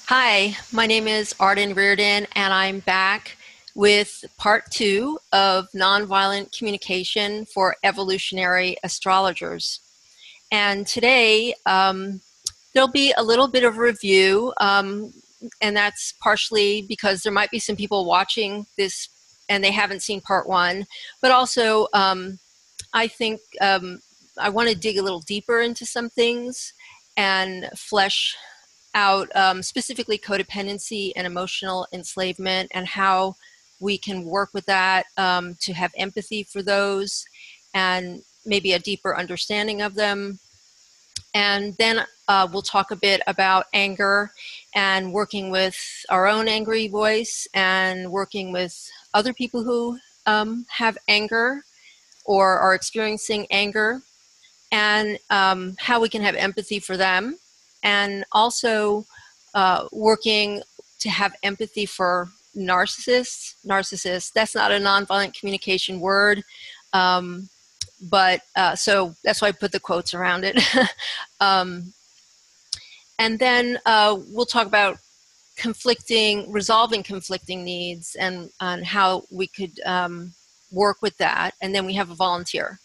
Hi, my name is Arden Riordan, and I'm back with part 2 of Nonviolent Communication for Evolutionary Astrologers. And today, there'll be a little bit of review, and that's partially because there might be some people watching this and they haven't seen part 1, but also I think I want to dig a little deeper into some things and flesh out specifically codependency and emotional enslavement and how we can work with that to have empathy for those and maybe a deeper understanding of them. And then we'll talk a bit about anger and working with our own angry voice and working with other people who have anger or are experiencing anger, and how we can have empathy for them, and also working to have empathy for narcissists. Narcissists, that's not a nonviolent communication word, but so that's why I put the quotes around it. And then we'll talk about resolving conflicting needs and on how we could work with that. And then we have a volunteer.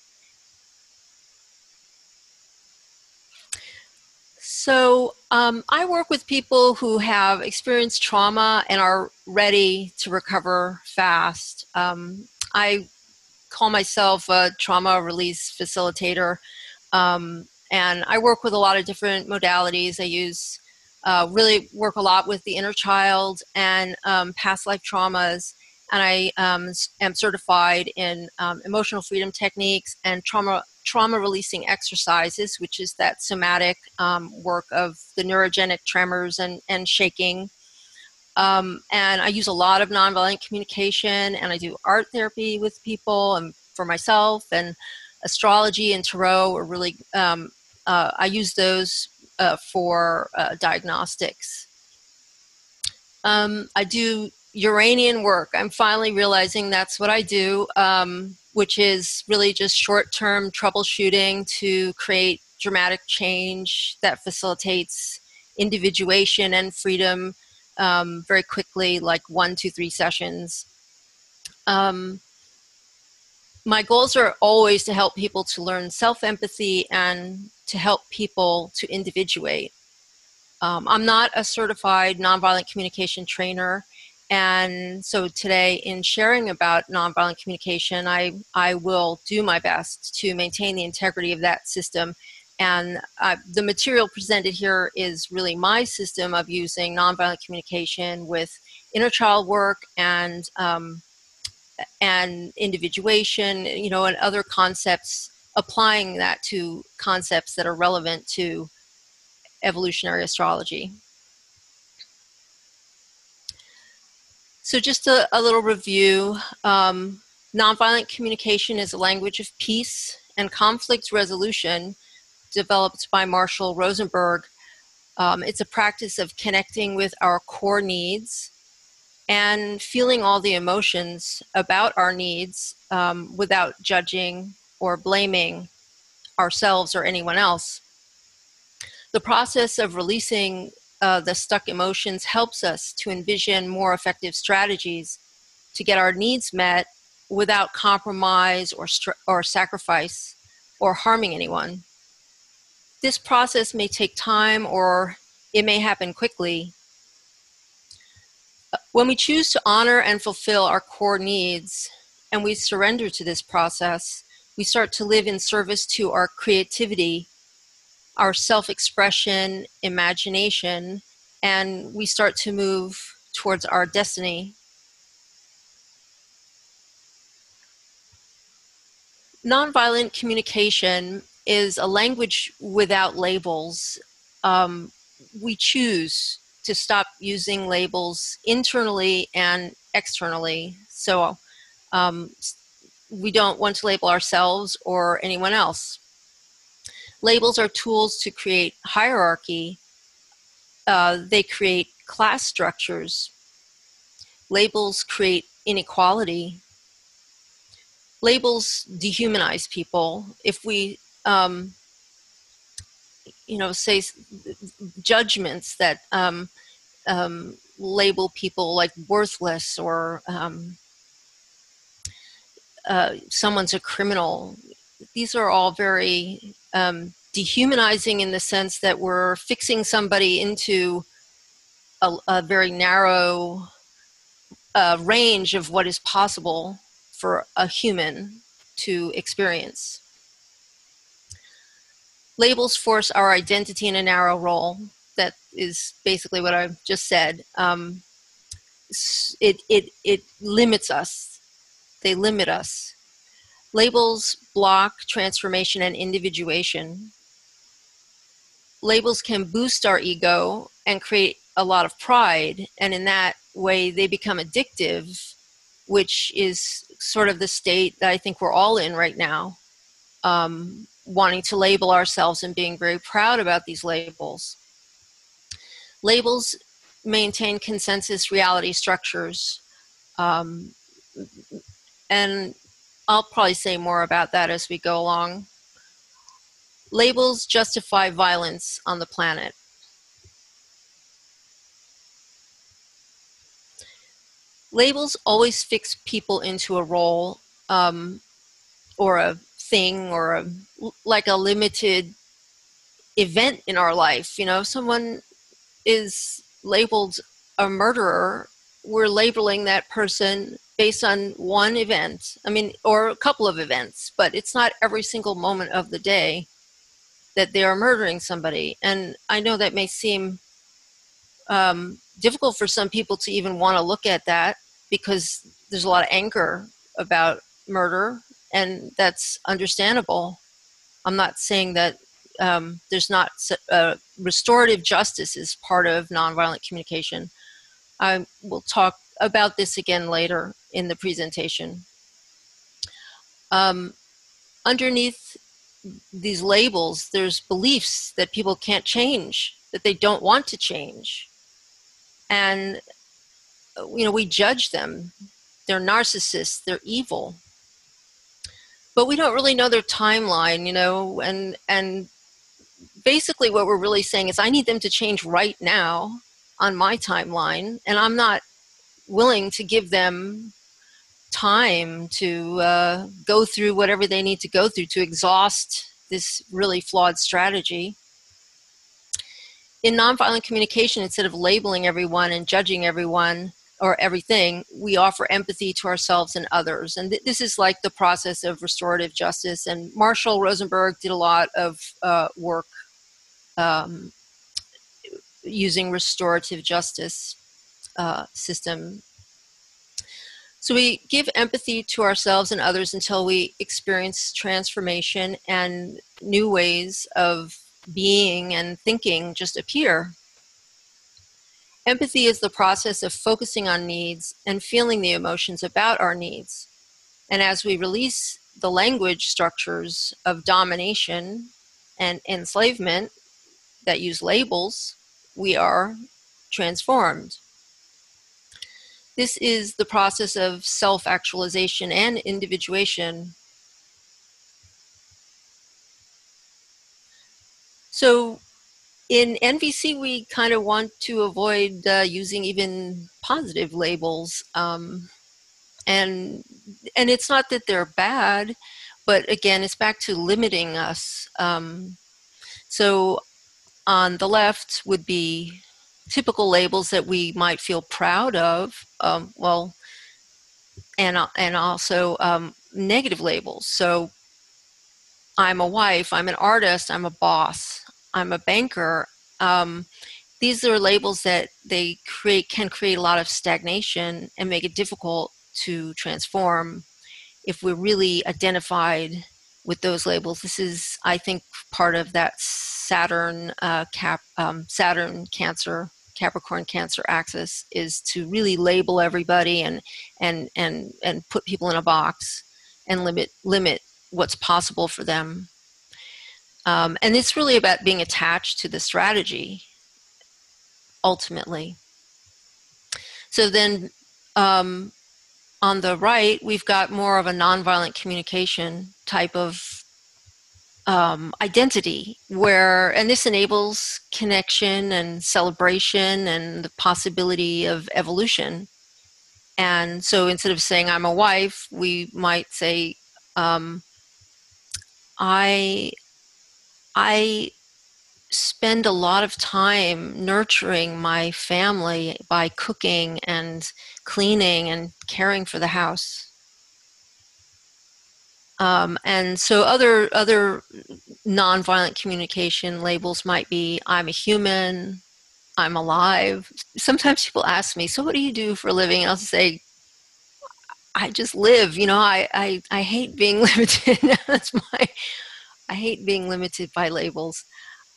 So I work with people who have experienced trauma and are ready to recover fast. I call myself a trauma release facilitator, and I work with a lot of different modalities. I really work a lot with the inner child and past life traumas, and I am certified in emotional freedom techniques and trauma releasing exercises, which is that somatic work of the neurogenic tremors and shaking. And I use a lot of nonviolent communication, and I do art therapy with people and for myself, and astrology and tarot are really, I use those for diagnostics. I do Uranian work. I'm finally realizing that's what I do, which is really just short-term troubleshooting to create dramatic change that facilitates individuation and freedom very quickly, like 1, 2, 3 sessions. My goals are always to help people to learn self-empathy and to help people to individuate. I'm not a certified nonviolent communication trainer, and so today, in sharing about nonviolent communication, I will do my best to maintain the integrity of that system. And the material presented here is really my system of using nonviolent communication with inner child work and individuation, and other concepts, applying that to concepts that are relevant to evolutionary astrology. So just a little review. Nonviolent communication is a language of peace and conflict resolution developed by Marshall Rosenberg. It's a practice of connecting with our core needs and feeling all the emotions about our needs without judging or blaming ourselves or anyone else. The process of releasing the stuck emotions helps us to envision more effective strategies to get our needs met without compromise or sacrifice or harming anyone. This process may take time, or it may happen quickly. When we choose to honor and fulfill our core needs and we surrender to this process, we start to live in service to our creativity, our self-expression, imagination, and we start to move towards our destiny. Nonviolent communication is a language without labels. We choose to stop using labels internally and externally. So we don't want to label ourselves or anyone else. Labels are tools to create hierarchy. They create class structures. Labels create inequality. Labels dehumanize people. If we, say judgments that label people like worthless, or someone's a criminal. These are all very dehumanizing in the sense that we're fixing somebody into a very narrow range of what is possible for a human to experience. Labels force our identity in a narrow role. That is basically what I've just said. It limits us. They limit us. Labels block transformation and individuation. Labels can boost our ego and create a lot of pride, and in that way they become addictive, which is sort of the state that I think we're all in right now, wanting to label ourselves and being very proud about these labels. Labels maintain consensus reality structures, and I'll probably say more about that as we go along. Labels justify violence on the planet. Labels always fix people into a role, or a thing, or like a limited event in our life. You know, if someone is labeled a murderer, we're labeling that person based on one event, or a couple of events, but it's not every single moment of the day that they are murdering somebody. And I know that may seem difficult for some people to even want to look at that, because there's a lot of anger about murder, and that's understandable. I'm not saying that there's not restorative justice is part of nonviolent communication. I will talk about this again later in the presentation. Underneath these labels, there's beliefs that people can't change, that they don't want to change. And, we judge them. They're narcissists, they're evil. But we don't really know their timeline, and basically what we're really saying is I need them to change right now on my timeline, and I'm not willing to give them time to go through whatever they need to go through to exhaust this really flawed strategy. In nonviolent communication, instead of labeling everyone and judging everyone or everything, we offer empathy to ourselves and others. And this is like the process of restorative justice. And Marshall Rosenberg did a lot of work using restorative justice system. So we give empathy to ourselves and others until we experience transformation and new ways of being and thinking just appear. Empathy is the process of focusing on needs and feeling the emotions about our needs. And as we release the language structures of domination and enslavement that use labels, we are transformed. This is the process of self-actualization and individuation. So in NVC, we kind of want to avoid using even positive labels. And it's not that they're bad, but again, it's back to limiting us. So on the left would be typical labels that we might feel proud of, and also negative labels. So I'm a wife, I'm an artist, I'm a boss, I'm a banker. These are labels that can create a lot of stagnation and make it difficult to transform if we're really identified with those labels. This is, I think, part of that Saturn Cancer, Capricorn Cancer axis, is to really label everybody and put people in a box and limit what's possible for them. And it's really about being attached to the strategy, ultimately. So then on the right, we've got more of a nonviolent communication type of identity, and this enables connection and celebration and the possibility of evolution. And so instead of saying I'm a wife, we might say I spend a lot of time nurturing my family by cooking and cleaning and caring for the house. And so other nonviolent communication labels might be I'm a human, I'm alive. Sometimes people ask me, so what do you do for a living? And I'll say, I just live. I hate being limited. I hate being limited by labels.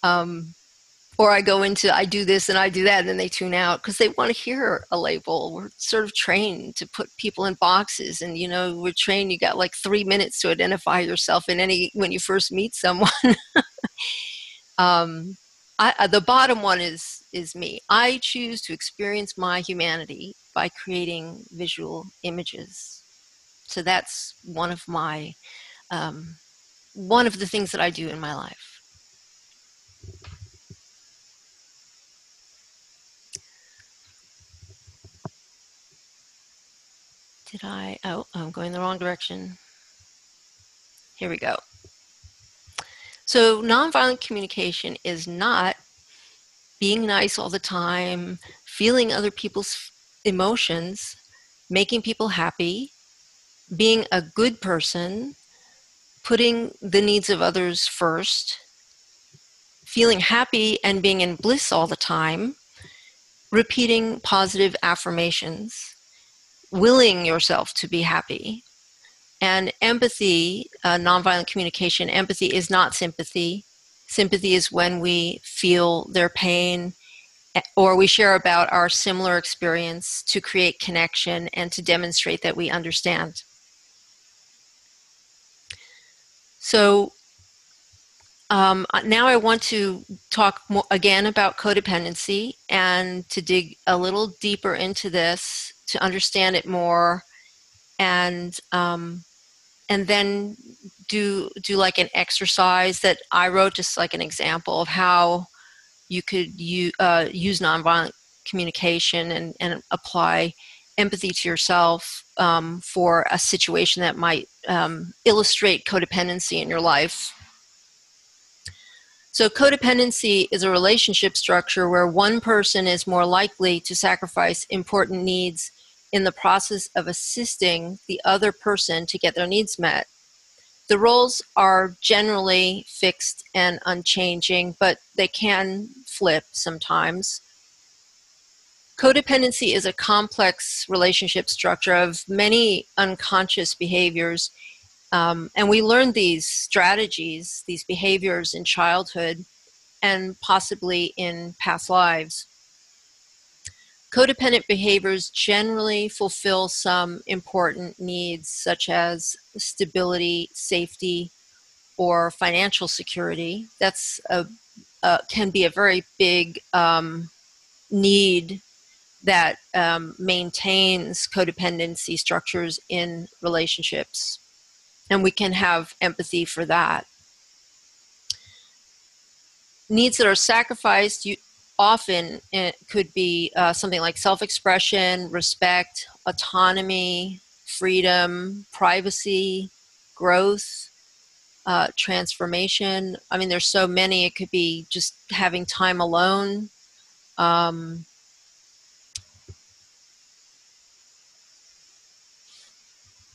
Or I go into, I do this and I do that, and then they tune out because they want to hear a label. We're sort of trained to put people in boxes, and we're trained. You got like 3 minutes to identify yourself when you first meet someone. The bottom one is me. I choose to experience my humanity by creating visual images. So that's one of the things that I do in my life. Oh, I'm going the wrong direction. Here we go. So nonviolent communication is not being nice all the time, feeling other people's emotions, making people happy, being a good person, putting the needs of others first, feeling happy and being in bliss all the time, repeating positive affirmations, willing yourself to be happy. And empathy, nonviolent communication, empathy is not sympathy. Sympathy is when we feel their pain or we share about our similar experience to create connection and to demonstrate that we understand. So now I want to talk more again about codependency and to dig a little deeper into this to understand it more, and then do like an exercise that I wrote, just like an example of how you could use nonviolent communication and apply empathy to yourself for a situation that might illustrate codependency in your life. So codependency is a relationship structure where one person is more likely to sacrifice important needs in the process of assisting the other person to get their needs met. The roles are generally fixed and unchanging, but they can flip sometimes. Codependency is a complex relationship structure of many unconscious behaviors, and we learn these strategies, these behaviors in childhood and possibly in past lives. Codependent behaviors generally fulfill some important needs such as stability, safety, or financial security. That's can be a very big need that maintains codependency structures in relationships. And we can have empathy for that. Needs that are sacrificed often could be something like self-expression, respect, autonomy, freedom, privacy, growth, transformation. I mean, there's so many. It could be just having time alone.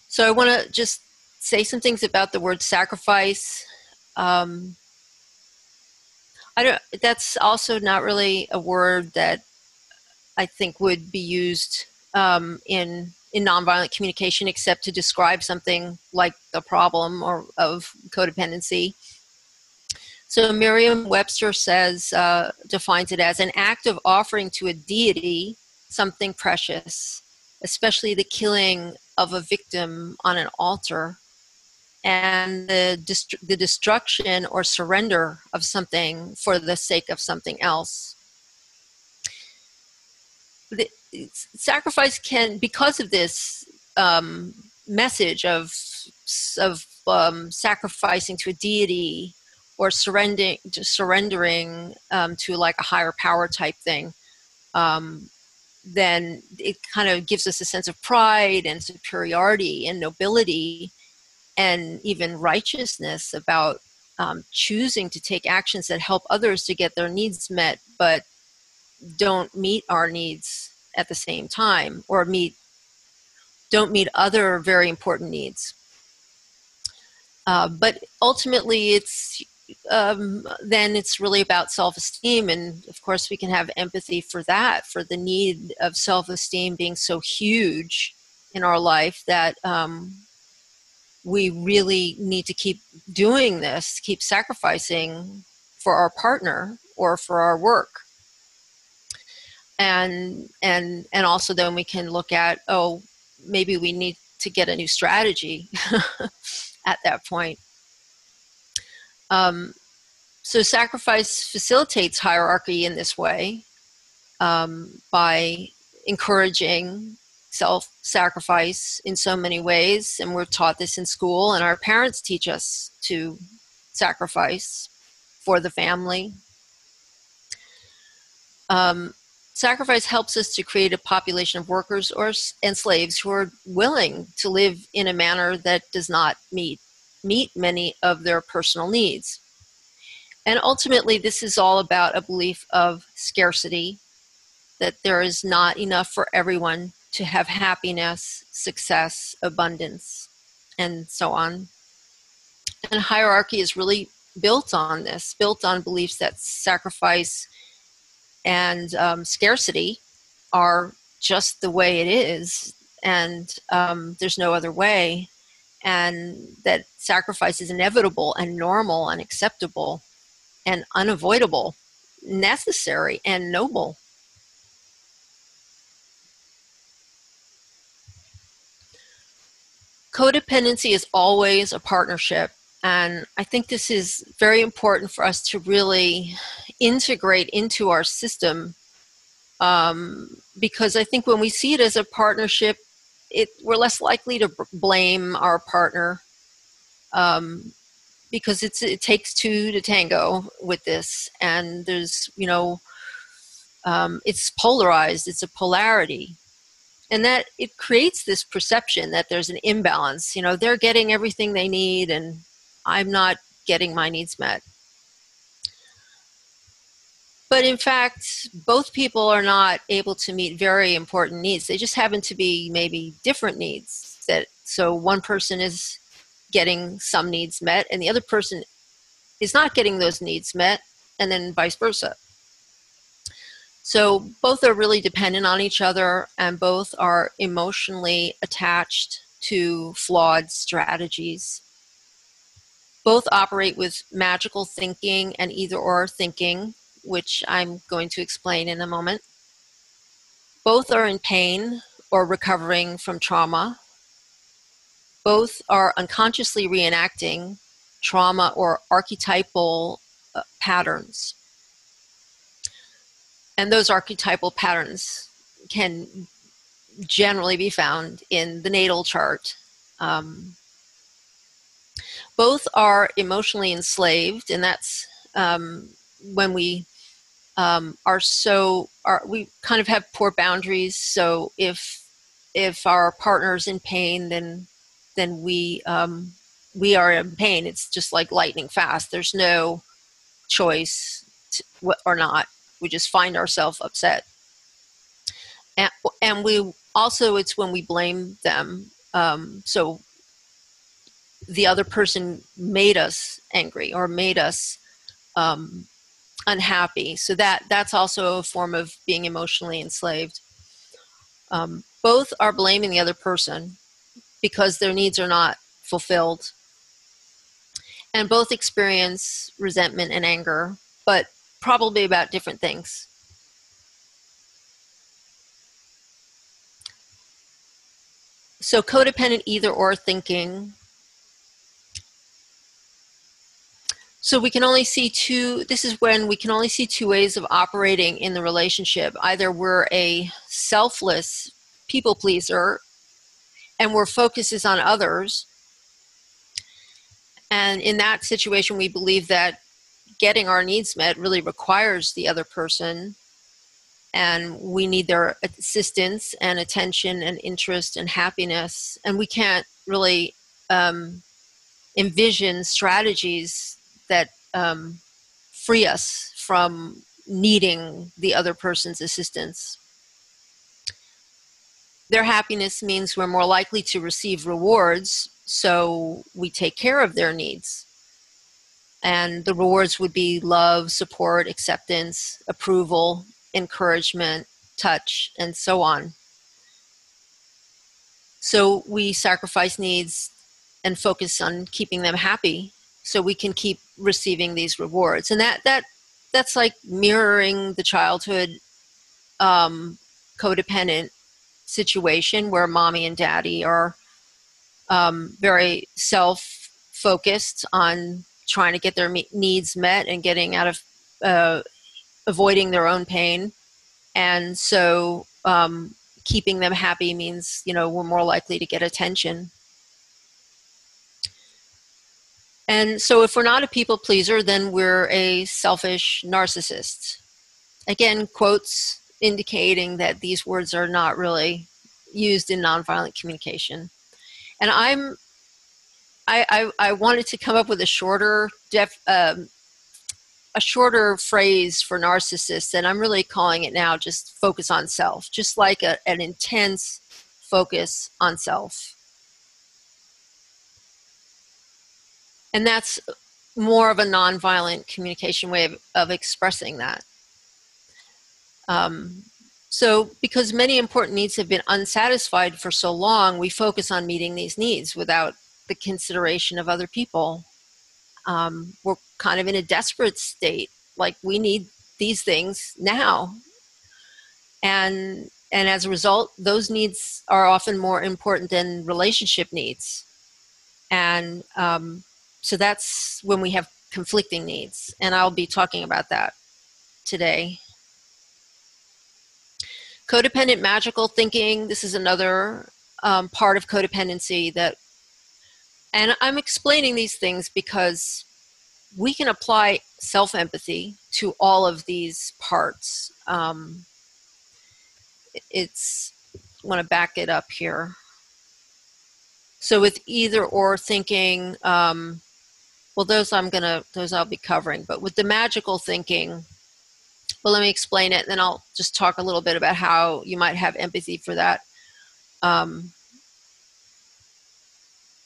So I want to just say some things about the word sacrifice. That's also not really a word that I think would be used in nonviolent communication, except to describe something like the problem of codependency. So Merriam-Webster defines it as an act of offering to a deity something precious, especially the killing of a victim on an altar, and the destruction or surrender of something for the sake of something else. The sacrifice can, because of this message of sacrificing to a deity or surrendering to like a higher power type thing, then it kind of gives us a sense of pride and superiority and nobility and even righteousness about choosing to take actions that help others to get their needs met, but don't meet our needs at the same time, or don't meet other very important needs. But ultimately, then it's really about self-esteem, and of course we can have empathy for that, for the need of self-esteem being so huge in our life that we really need to keep doing this, keep sacrificing for our partner or for our work. And also then we can look at, oh, maybe we need to get a new strategy at that point. So sacrifice facilitates hierarchy in this way, by encouraging self-sacrifice in so many ways. And we're taught this in school, and our parents teach us to sacrifice for the family. Sacrifice helps us to create a population of workers and slaves who are willing to live in a manner that does not meet many of their personal needs. And ultimately, this is all about a belief of scarcity, that there is not enough for everyone to have happiness, success, abundance, and so on. And hierarchy is really built on this, built on beliefs that sacrifice and scarcity are just the way it is, and there's no other way, and that sacrifice is inevitable and normal and acceptable and unavoidable, necessary and noble. Codependency is always a partnership, and I think this is very important for us to really integrate into our system, because I think when we see it as a partnership, we're less likely to blame our partner, because it takes two to tango with this, and there's, it's polarized, it's a polarity. And that it creates this perception that there's an imbalance. They're getting everything they need and I'm not getting my needs met. But in fact, both people are not able to meet very important needs. They just happen to be maybe different needs. So one person is getting some needs met and the other person is not getting those needs met, and then vice versa. So both are really dependent on each other, and both are emotionally attached to flawed strategies. Both operate with magical thinking and either-or thinking, which I'm going to explain in a moment. Both are in pain or recovering from trauma. Both are unconsciously reenacting trauma or archetypal patterns. And those archetypal patterns can generally be found in the natal chart. Both are emotionally enslaved, and that's when we we kind of have poor boundaries. So if our partner's in pain, then we are in pain. It's just like lightning fast. There's no choice or not. We just find ourselves upset. And we also, it's when we blame them. So the other person made us angry or made us unhappy. So that's also a form of being emotionally enslaved. Both are blaming the other person because their needs are not fulfilled. And both experience resentment and anger, but probably about different things. So codependent either-or thinking. So we can only see this is when we can only see two ways of operating in the relationship. Either we're a selfless people pleaser and our focus is on others. And in that situation, we believe that getting our needs met really requires the other person, and we need their assistance and attention and interest and happiness, and we can't really envision strategies that free us from needing the other person's assistance. Their happiness means we're more likely to receive rewards, so we take care of their needs. And the rewards would be love, support, acceptance, approval, encouragement, touch, and so on. So we sacrifice needs and focus on keeping them happy so we can keep receiving these rewards. And that's like mirroring the childhood codependent situation where mommy and daddy are very self-focused on trying to get their needs met and getting out of avoiding their own pain. And so keeping them happy means, we're more likely to get attention. And so if we're not a people pleaser, then we're a selfish narcissist. Again, quotes indicating that these words are not really used in nonviolent communication. And I wanted to come up with a shorter phrase for narcissists, and I'm really calling it now just focus on self, just like an intense focus on self. And that's more of a nonviolent communication way of expressing that. So because many important needs have been unsatisfied for so long, we focus on meeting these needs without the consideration of other people. We're kind of in a desperate state, like we need these things now. And as a result, those needs are often more important than relationship needs. And so that's when we have conflicting needs. And I'll be talking about that today. Codependent magical thinking, this is another part of codependency and I'm explaining these things because we can apply self-empathy to all of these parts. I want to back it up here. So with either or thinking, those I'll be covering, but with the magical thinking, let me explain it, and then I'll just talk a little bit about how you might have empathy for that.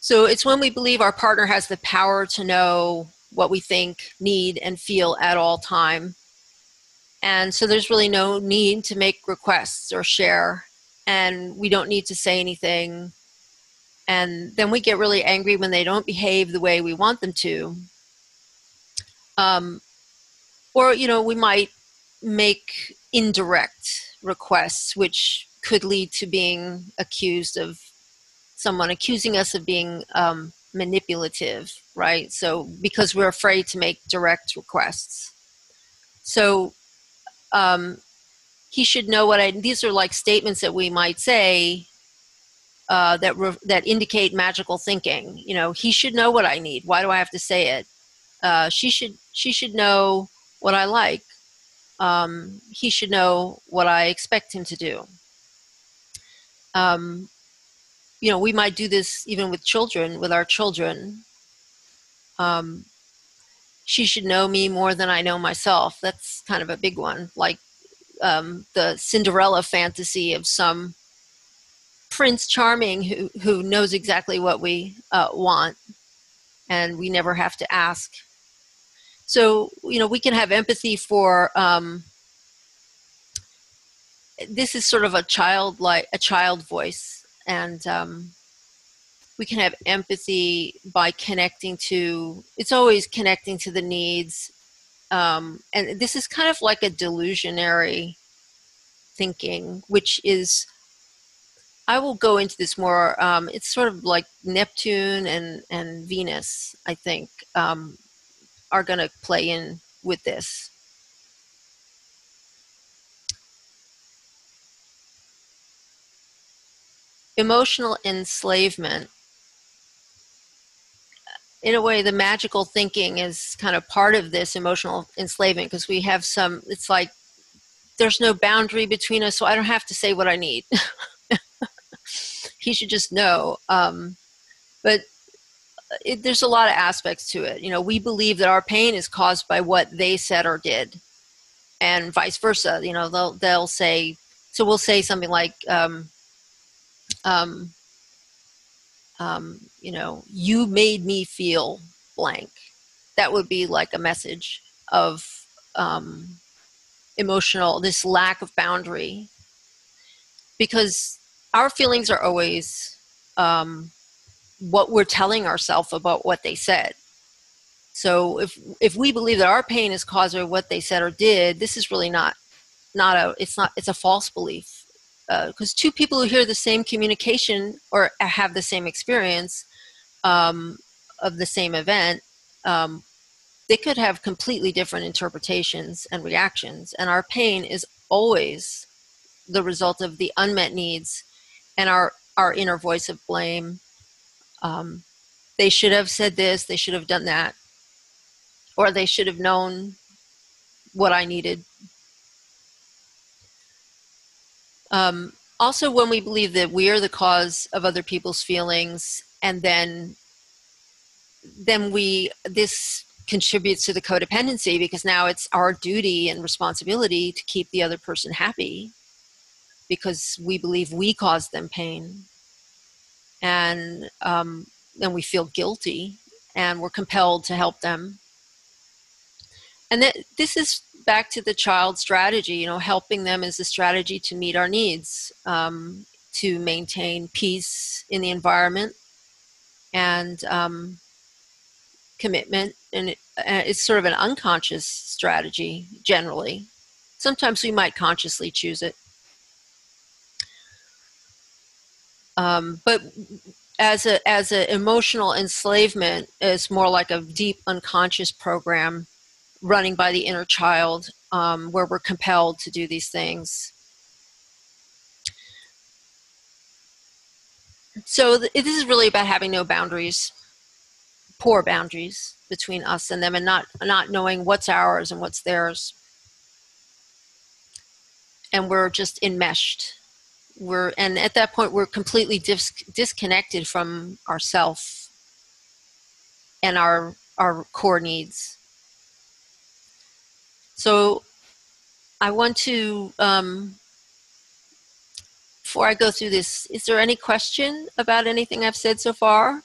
So it's when we believe our partner has the power to know what we think, need, and feel at all time. And so there's really no need to make requests or share, and we don't need to say anything. And then we get really angry when they don't behave the way we want them to. Or, we might make indirect requests, which could lead to being accused of someone accusing us of being manipulative, right? So because we're afraid to make direct requests. So he should know these are like statements that we might say that indicate magical thinking. He should know what I need. Why do I have to say it? She should know what I like. He should know what I expect him to do. We might do this even with our children. She should know me more than I know myself. That's kind of a big one. Like the Cinderella fantasy of some Prince Charming who knows exactly what we want, and we never have to ask. So, we can have empathy for, this is sort of a child voice, and we can have empathy by it's always connecting to the needs. And this is kind of like a delusionary thinking, which is, I will go into this more, it's sort of like Neptune and Venus, I think, are going to play in with this. Emotional enslavement. in a way, the magical thinking is kind of part of this emotional enslavement, because we have some, it's like, there's no boundary between us, so I don't have to say what I need. He should just know. But there's a lot of aspects to it. You know, we believe that our pain is caused by what they said or did, and vice versa. You know, they'll say, so we'll say something like, you know, you made me feel blank. That would be like a message of emotional, this lack of boundary, because our feelings are always what we're telling ourselves about what they said. So if we believe that our pain is caused by what they said or did, this is really it's a false belief. Because two people who hear the same communication or have the same experience of the same event, they could have completely different interpretations and reactions. And our pain is always the result of the unmet needs and our inner voice of blame. They should have said this, they should have done that, or they should have known what I needed. Also, when we believe that we are the cause of other people's feelings, and then this contributes to the codependency, because now it's our duty and responsibility to keep the other person happy, because we believe we caused them pain. And then we feel guilty, and we're compelled to help them. And this is back to the child strategy. You know, helping them is a strategy to meet our needs, to maintain peace in the environment, and commitment. And it's sort of an unconscious strategy generally. Sometimes we might consciously choose it. But as a emotional enslavement, it's more like a deep unconscious program running by the inner child, where we're compelled to do these things. So this is really about having no boundaries, poor boundaries between us and them, and not knowing what's ours and what's theirs. And we're just enmeshed. And at that point, we're completely disconnected from ourself and our core needs. So I want to, before I go through this, is there any question about anything I've said so far?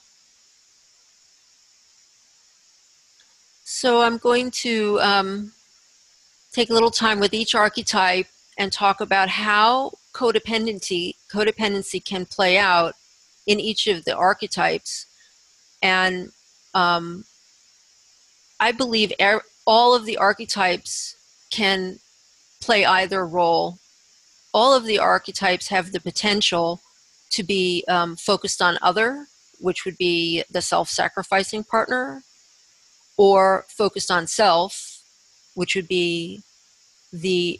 So I'm going to take a little time with each archetype and talk about how codependency can play out in each of the archetypes. And I believe all of the archetypes can play either role. All of the archetypes have the potential to be focused on other, which would be the self-sacrificing partner, or focused on self, which would be the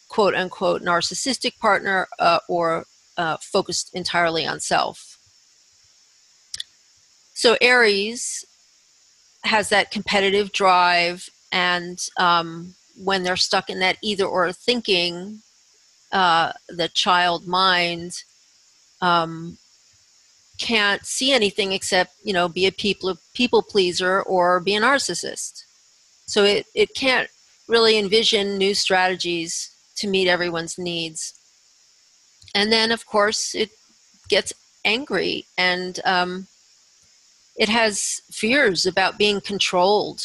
quote-unquote narcissistic partner, or focused entirely on self. So Aries has that competitive drive, and when they're stuck in that either-or thinking, the child mind can't see anything except, you know, be a people pleaser or be a narcissist. So it can't really envision new strategies to meet everyone's needs. And then, of course, it gets angry, and it has fears about being controlled,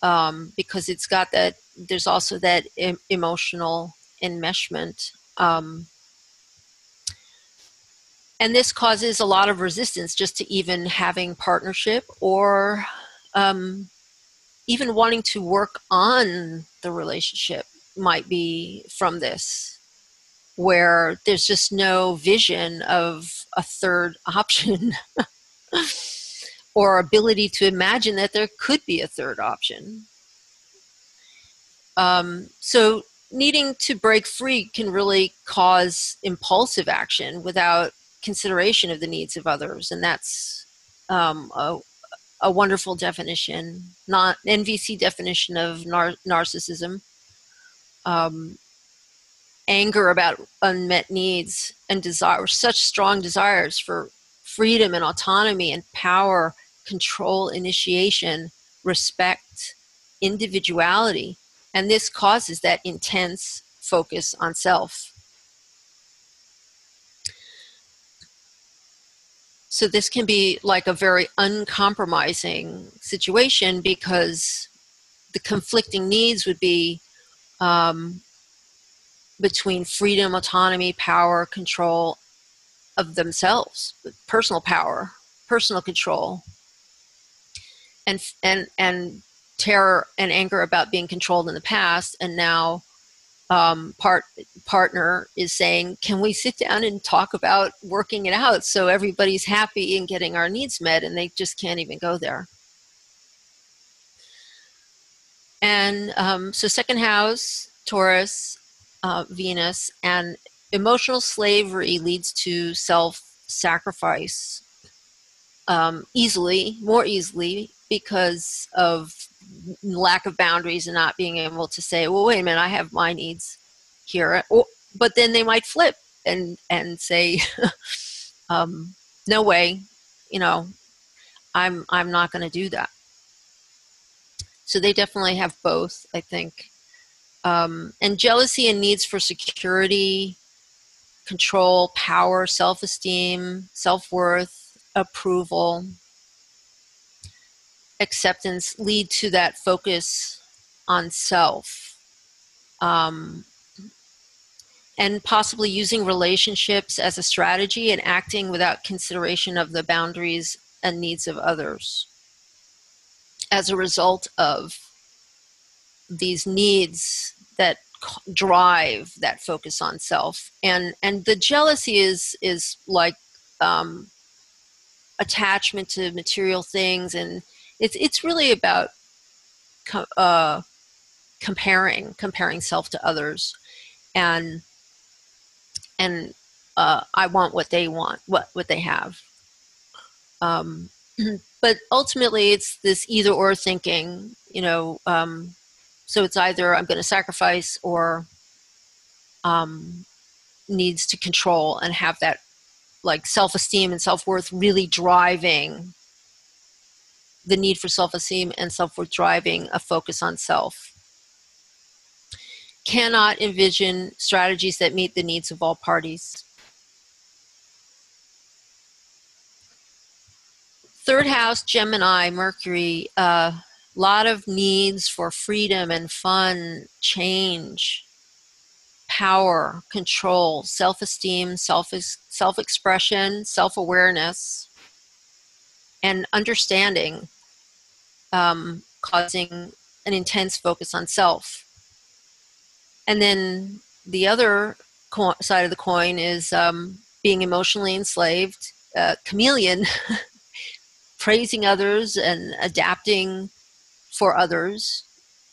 because it's got that, there's also that emotional enmeshment. And this causes a lot of resistance just to even having partnership, or even wanting to work on the relationship might be from this, where there's just no vision of a third option or ability to imagine that there could be a third option. So needing to break free can really cause impulsive action without consideration of the needs of others, and that's a a wonderful definition, not NVC definition of narcissism. Anger about unmet needs and desire, such strong desires for freedom and autonomy and power, control, initiation, respect, individuality. And this causes that intense focus on self. So this can be like a very uncompromising situation, because the conflicting needs would be between freedom, autonomy, power, control of themselves, personal power, personal control, and terror and anger about being controlled in the past. And now partner is saying, can we sit down and talk about working it out so everybody's happy and getting our needs met? And they just can't even go there. And so second house, Taurus, Venus, and emotional slavery leads to self-sacrifice more easily, because of lack of boundaries and not being able to say, well, wait a minute, I have my needs here. But then they might flip and say, no way, I'm not going to do that. So they definitely have both, I think. And jealousy and needs for security, control, power, self-esteem, self-worth, approval, acceptance lead to that focus on self. And possibly using relationships as a strategy and acting without consideration of the boundaries and needs of others as a result of these needs that drive that focus on self. And the jealousy is like attachment to material things, and it's really about comparing self to others, and I want what they want, what they have. But ultimately, it's this either or thinking, so it's either I'm going to sacrifice or needs to control and have that like self-esteem and self-worth really driving the need for self-esteem and self-worth, driving a focus on self. Cannot envision strategies that meet the needs of all parties. Third house, Gemini, Mercury, lot of needs for freedom and fun, change, power, control, self-esteem, self-expression, self-awareness, and understanding, causing an intense focus on self. And then the other side of the coin is being emotionally enslaved, chameleon, praising others and adapting for others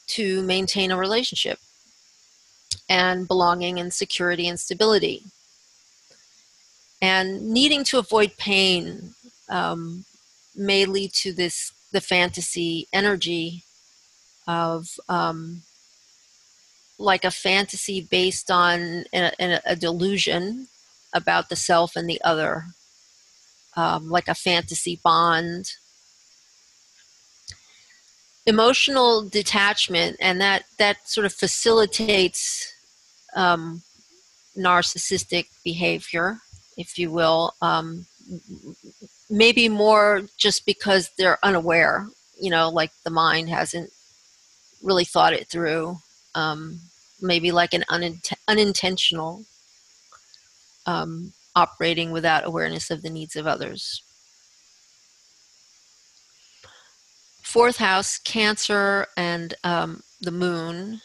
to maintain a relationship, and belonging and security and stability. And needing to avoid pain may lead to the fantasy energy of like a fantasy based on a delusion about the self and the other, like a fantasy bond. Emotional detachment, and that sort of facilitates narcissistic behavior, if you will, maybe more just because they're unaware, like the mind hasn't really thought it through, maybe like an unintentional operating without awareness of the needs of others. Fourth house, Cancer and the moon.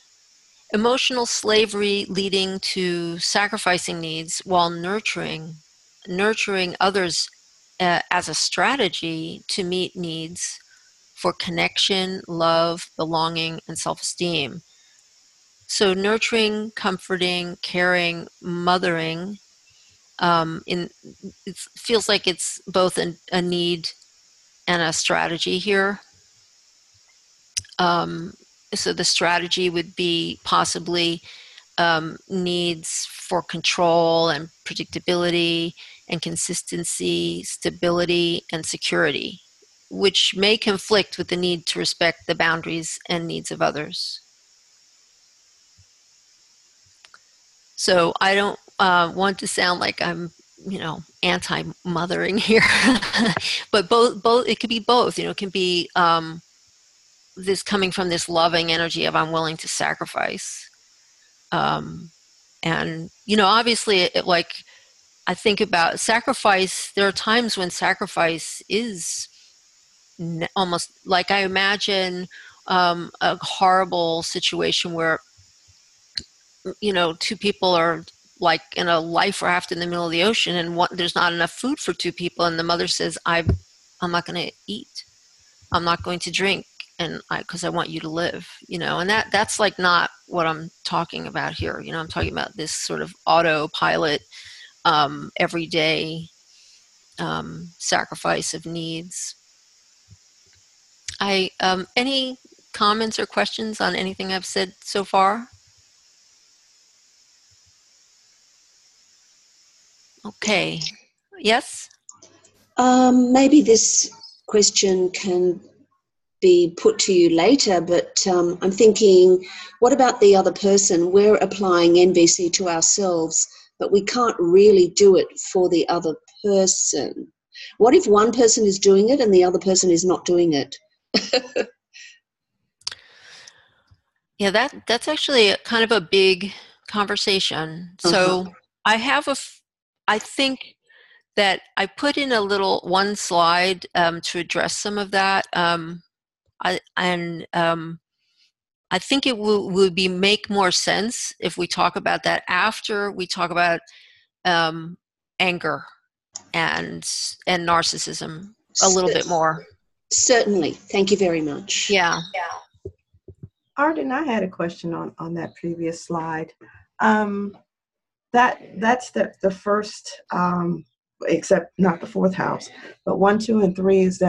Emotional slavery leading to sacrificing needs while nurturing others as a strategy to meet needs for connection, love, belonging, and self-esteem. So nurturing, comforting, caring, mothering, it feels like it's both a need and a strategy here. So the strategy would be possibly needs for control and predictability and consistency, stability, and security, which may conflict with the need to respect the boundaries and needs of others. So I don't want to sound like I'm, anti-mothering here, but both. It could be both. It can be this coming from this loving energy of I'm willing to sacrifice, and obviously, I think about sacrifice. There are times when sacrifice is almost like I imagine a horrible situation where two people are like in a life raft in the middle of the ocean, and there's not enough food for two people, and the mother says, I'm not going to eat, I'm not going to drink, and because I want you to live, and that's like not what I'm talking about here. I'm talking about this sort of autopilot, everyday sacrifice of needs. Any comments or questions on anything I've said so far? Okay. Yes? Maybe this question can be put to you later, but I'm thinking, what about the other person? We're applying NVC to ourselves, but we can't really do it for the other person. What if one person is doing it and the other person is not doing it? Yeah, that's actually kind of a big conversation. So I think that I put in a little one slide to address some of that. I think it would make more sense if we talk about that after we talk about anger and narcissism a little bit more. Certainly. Thank you very much. Yeah. Arden, I had a question on that previous slide. That's the first, except not the fourth house, but 1, 2, and 3 is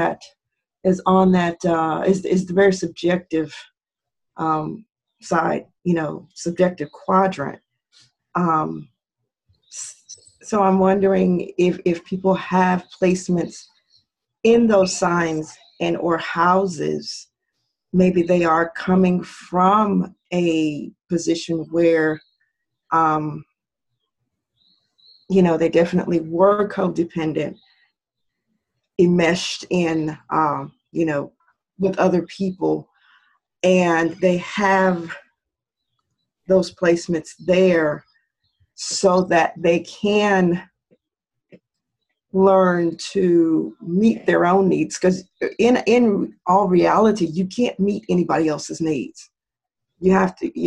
on that is the very subjective side, subjective quadrant. So I'm wondering if people have placements in those signs and or houses, maybe they are coming from a position where, they definitely were codependent, enmeshed in, with other people, and they have those placements there so that they can learn to meet their own needs, because in all reality, you can't meet anybody else's needs.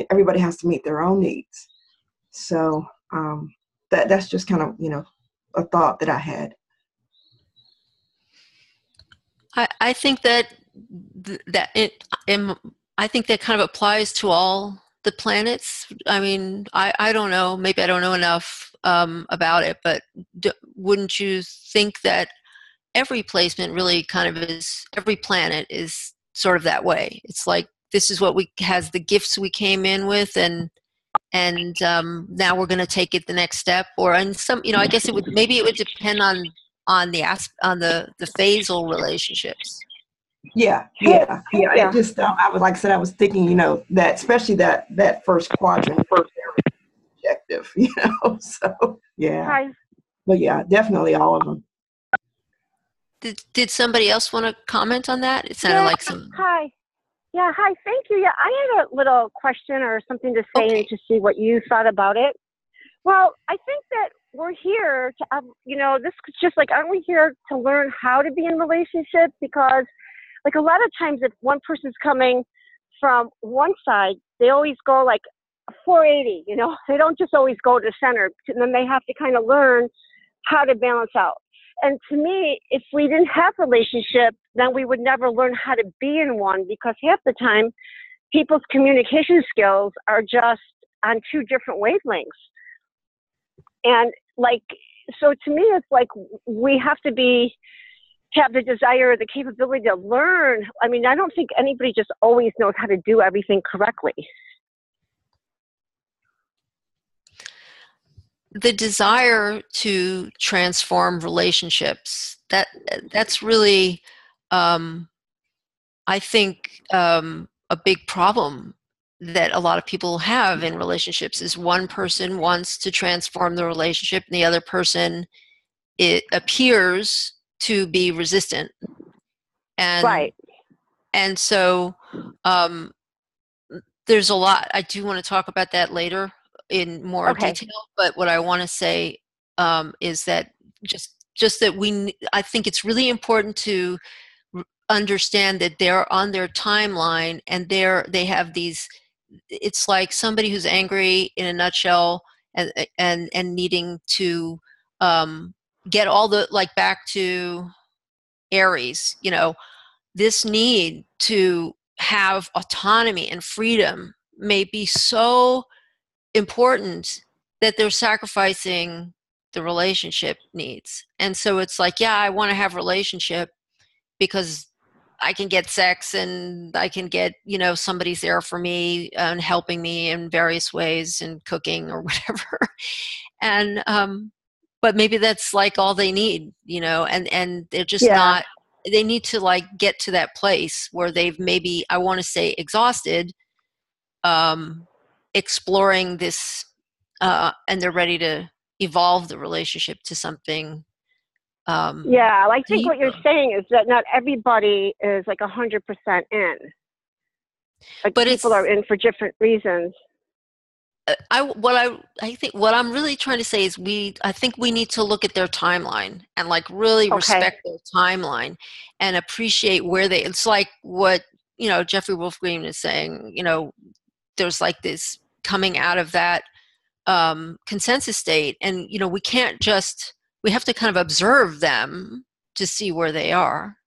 Everybody has to meet their own needs. So that's just kind of, a thought that I had. I think that I think that kind of applies to all the planets. I mean, I don't know, maybe I don't know enough about it, but wouldn't you think that every placement really kind of is, every planet is sort of that way? It's like, this is what has the gifts we came in with, and now we're going to take it the next step, or and some, I guess it would depend on the phasal relationships. Yeah. It just, I was, like I said, I was thinking, that especially that first quadrant, first objective, so yeah. Hi. But yeah, definitely all of them. Did somebody else want to comment on that? It sounded like some. Hi. Yeah, hi, thank you. Yeah, I had a little question or something to say, Okay. and to see what you thought about it. Well, I think that we're here to, this is just like, aren't we here to learn how to be in relationships? Because, like, a lot of times if one person's coming from one side, they always go like 480, they don't just always go to center. And then they have to kind of learn how to balance out. And to me, if we didn't have relationship, then we would never learn how to be in one, because half the time people's communication skills are just on two different wavelengths. And like, so to me, it's like we have to be have the desire, the capability to learn. I mean, I don't think anybody just always knows how to do everything correctly. The desire to transform relationships, that's really, I think, a big problem that a lot of people have in relationships is one person wants to transform the relationship and the other person, it appears to be resistant. And, right. And so there's a lot. I do want to talk about that later in more detail, but what I want to say is that just that I think it's really important to understand that they're on their timeline and they have these, it's like somebody who's angry in a nutshell and needing to get all the, like, back to Aries, you know, this need to have autonomy and freedom may be so important that they're sacrificing the relationship needs. And so it's like, yeah, I want to have relationship because I can get sex and I can get, you know, somebody's there for me and helping me in various ways and cooking or whatever. And, but maybe that's like all they need, you know, and they're just not, they need to like get to that place where they've maybe, I want to say, exhausted, exploring this, and they're ready to evolve the relationship to something. I think what you're saying is that not everybody is like 100% in. Like, but people are in for different reasons. I think what I'm really trying to say is I think we need to look at their timeline and like really respect their timeline and appreciate where it's like what, you know, Jeffrey Wolf Green is saying, you know, there's like this coming out of that consensus state, and, you know, we have to kind of observe them to see where they are.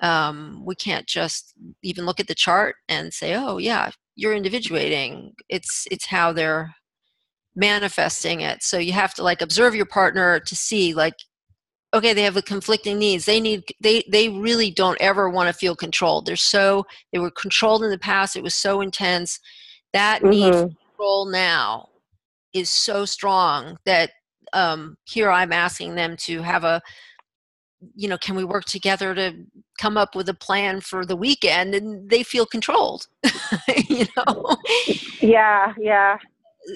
We can't just even look at the chart and say, oh yeah, you're individuating. It's how they're manifesting it. So you have to like observe your partner to see, like, okay, they have the conflicting needs. They really don't ever want to feel controlled. They were controlled in the past. It was so intense. That need for control now is so strong that here I'm asking them to have you know, can we work together to come up with a plan for the weekend? And they feel controlled, you know? Yeah.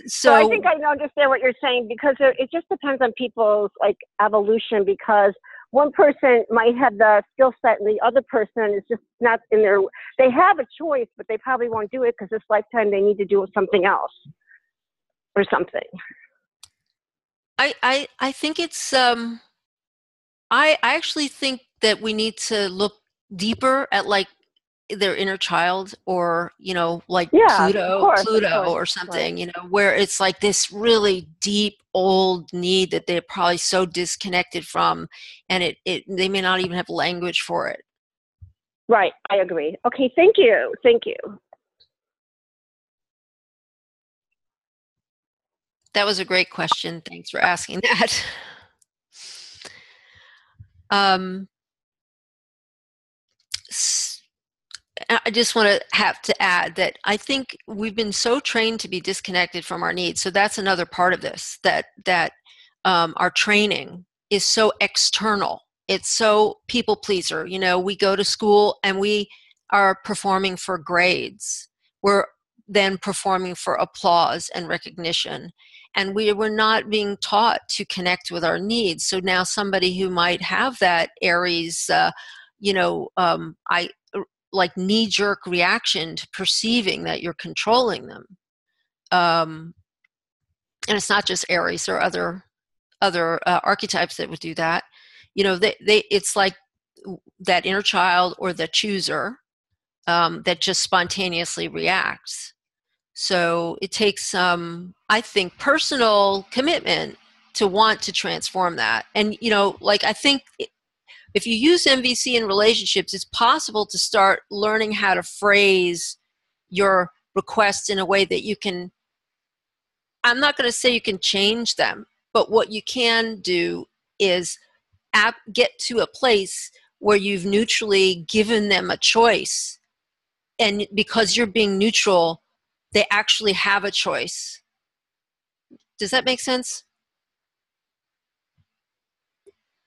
So I think I understand what you're saying, because it just depends on people's like evolution, because one person might have the skill set and the other person is just not in their, they have a choice, but they probably won't do it because this lifetime they need to do something else or something. I think it's, I actually think that we need to look deeper at like their inner child, or, you know, like Pluto or something, you know, where it's like this really deep old need that they're probably so disconnected from, and they may not even have language for it. Right. I agree. Okay. Thank you. That was a great question. Thanks for asking that. I just want to have to add that I think we've been so trained to be disconnected from our needs. So that's another part of this, that our training is so external. It's so people pleaser. You know, we go to school and we are performing for grades. We're then performing for applause and recognition. And we were not being taught to connect with our needs. So now somebody who might have that Aries, you know, like knee-jerk reaction to perceiving that you're controlling them. And it's not just Aries, there are other archetypes that would do that. You know, it's like that inner child or the chooser that just spontaneously reacts. So it takes, I think, personal commitment to want to transform that. And, you know, like, I think if you use MVC in relationships, it's possible to start learning how to phrase your requests in a way that you can, I'm not going to say you can change them, but what you can do is get to a place where you've neutrally given them a choice. And because you're being neutral, they actually have a choice. Does that make sense?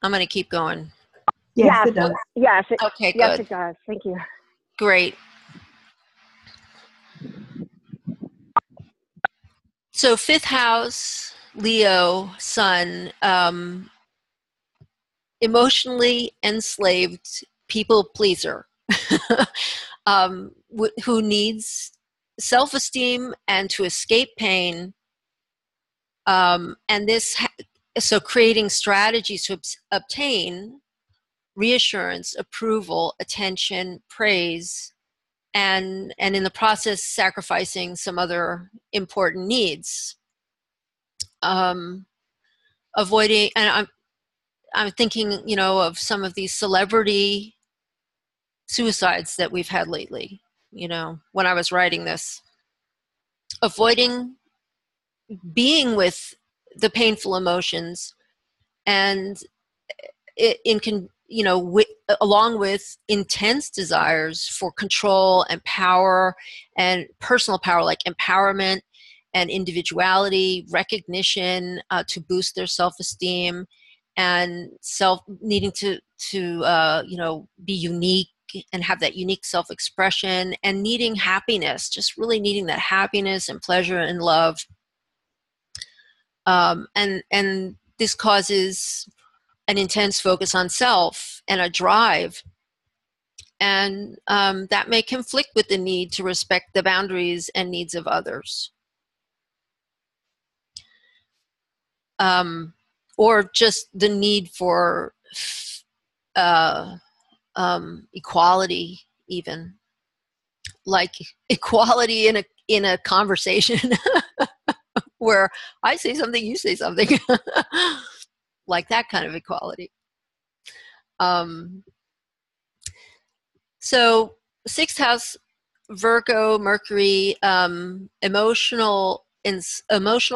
I'm going to keep going. Yes, it does. Yes. Okay, yes, good. it does. Thank you. Great. So 5th house, Leo, Sun, emotionally enslaved people pleaser who needs self-esteem and to escape pain. And so creating strategies to obtain reassurance, approval, attention, praise, and in the process sacrificing some other important needs. Avoiding, and I'm thinking, of some of these celebrity suicides that we've had lately, when I was writing this. Avoiding being with the painful emotions, and along with intense desires for control and power and personal power, like empowerment and individuality, recognition, to boost their self-esteem, and needing to be unique and have that unique self-expression, and needing happiness, just really needing that happiness and pleasure and love. And this causes an intense focus on self and a drive. And that may conflict with the need to respect the boundaries and needs of others. Or just the need for equality, even. Like equality in a conversation where I say something, you say something. Like that kind of equality. So 6th house, Virgo, Mercury, emotional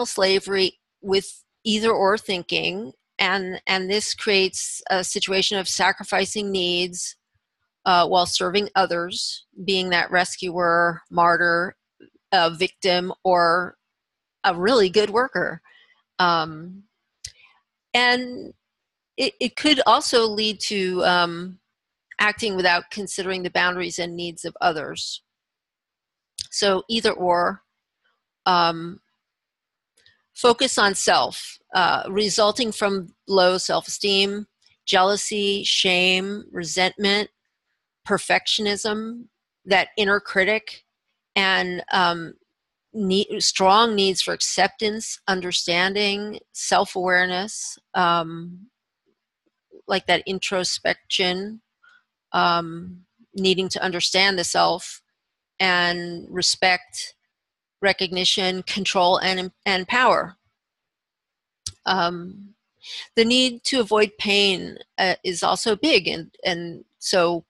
slavery with either or thinking, and this creates a situation of sacrificing needs while serving others, being that rescuer, martyr, victim, or a really good worker. And it could also lead to acting without considering the boundaries and needs of others. So either or. Focus on self, resulting from low self-esteem, jealousy, shame, resentment, perfectionism, that inner critic, and strong needs for acceptance, understanding, self-awareness, like that introspection, needing to understand the self, and respect, recognition, control, and power. The need to avoid pain is also big, and so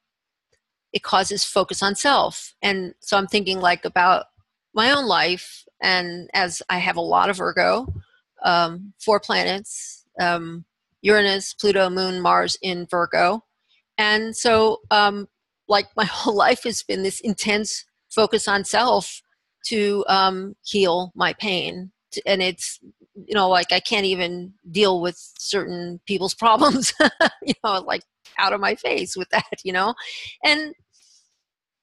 it causes focus on self. And so I'm thinking like about my own life, and as I have a lot of Virgo, 4 planets, Uranus, Pluto, Moon, Mars in Virgo. And so like my whole life has been this intense focus on self to heal my pain. And it's, like I can't even deal with certain people's problems, like out of my face with that, and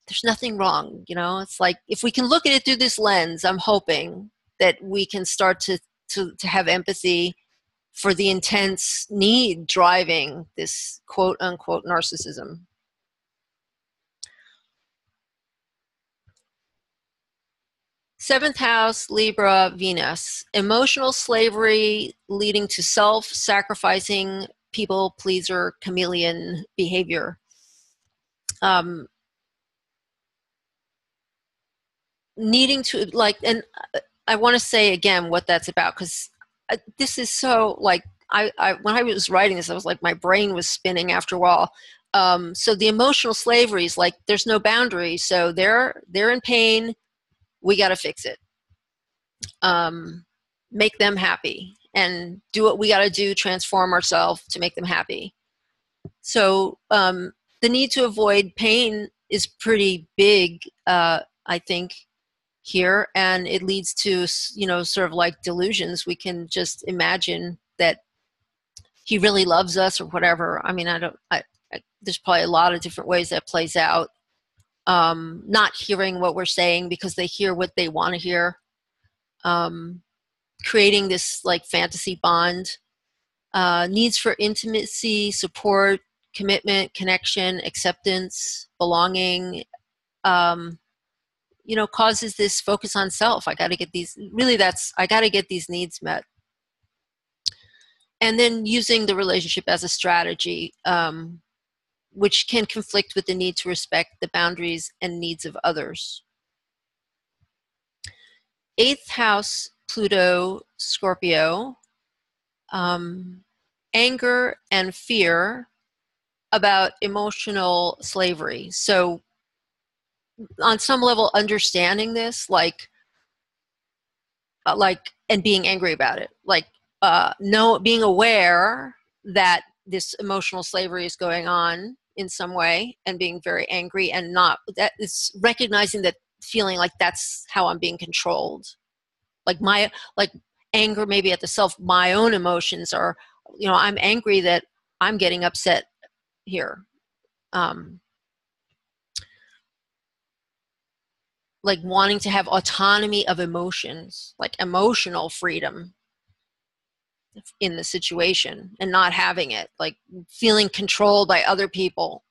there's nothing wrong, it's like, if we can look at it through this lens, I'm hoping that we can start to have empathy for the intense need driving this quote unquote narcissism. Seventh house, Libra, Venus. Emotional slavery leading to self-sacrificing, people pleaser, chameleon behavior. Needing to, and I want to say again what that's about, because this is so, when I was writing this, I was like, my brain was spinning after a while. So the emotional slavery is like, there's no boundary. So they're in pain. We got to fix it. Make them happy and do what we got to do, transform ourselves to make them happy. So the need to avoid pain is pretty big, I think, here, and it leads to, you know, sort of like delusions. We can just imagine that he really loves us or whatever. I mean, there's probably a lot of different ways that plays out. Not hearing what we're saying because they hear what they want to hear. Creating this like fantasy bond. Needs for intimacy, support, commitment, connection, acceptance, belonging, you know, causes this focus on self. I got to get these, really I got to get these needs met. And then using the relationship as a strategy, which can conflict with the need to respect the boundaries and needs of others. 8th house, Pluto, Scorpio, anger and fear about emotional slavery. So on some level, understanding this, and being angry about it, being aware that this emotional slavery is going on in some way, and being very angry, and not that is recognizing that, feeling like that's how I'm being controlled, like anger maybe at the self. My own emotions are, you know, I'm angry that I'm getting upset here. Like wanting to have autonomy of emotions, like emotional freedom in the situation, and not having it, like feeling controlled by other people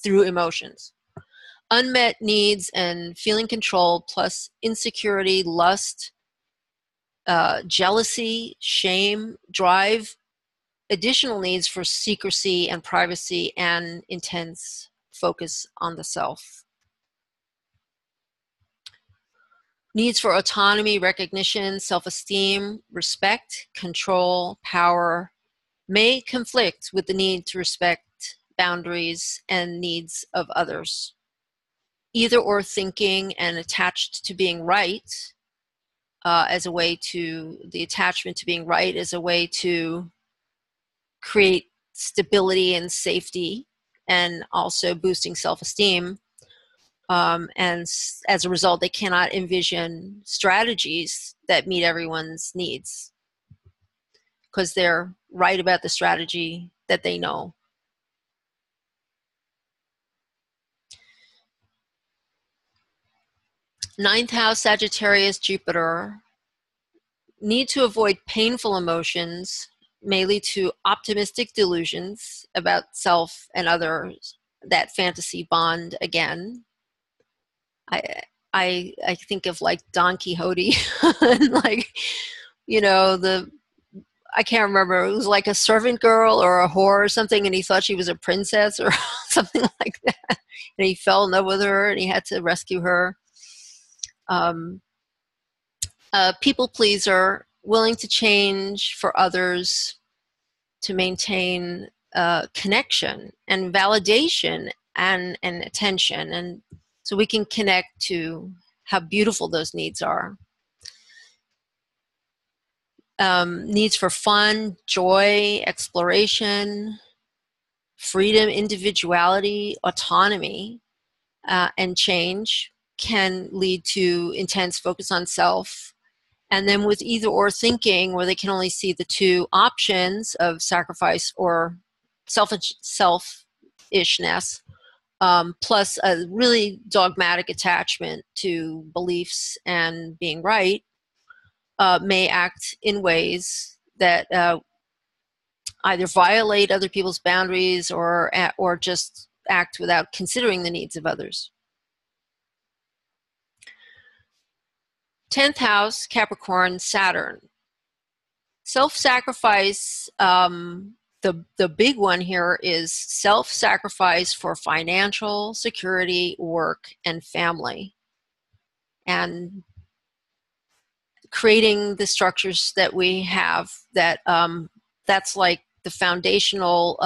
through emotions. Unmet needs and feeling controlled, plus insecurity, lust, jealousy, shame, drive, additional needs for secrecy and privacy, and intense focus on the self. Needs for autonomy, recognition, self-esteem, respect, control, power may conflict with the need to respect boundaries and needs of others. Either or thinking and attached to being right, as a way to, the attachment to being right as a way to create stability and safety, and also boosting self-esteem. And as a result, they cannot envision strategies that meet everyone's needs because they're right about the strategy that they know. Ninth house, Sagittarius, Jupiter. Need to avoid painful emotions may lead to optimistic delusions about self and others, that fantasy bond again. I think of like Don Quixote and like, you know, I can't remember, it was like a servant girl or a whore or something, and he thought she was a princess or something like that, and he fell in love with her and he had to rescue her. People pleaser, willing to change for others to maintain connection and validation and attention, and so we can connect to how beautiful those needs are. Needs for fun, joy, exploration, freedom, individuality, autonomy, and change can lead to intense focus on self. And then with either or thinking, where they can only see the two options of sacrifice or selfishness, plus a really dogmatic attachment to beliefs and being right, may act in ways that either violate other people's boundaries or just act without considering the needs of others. 10th house, Capricorn, Saturn. Self-sacrifice, the big one here is self-sacrifice for financial security, work, and family. And creating the structures that we have that that's like the foundational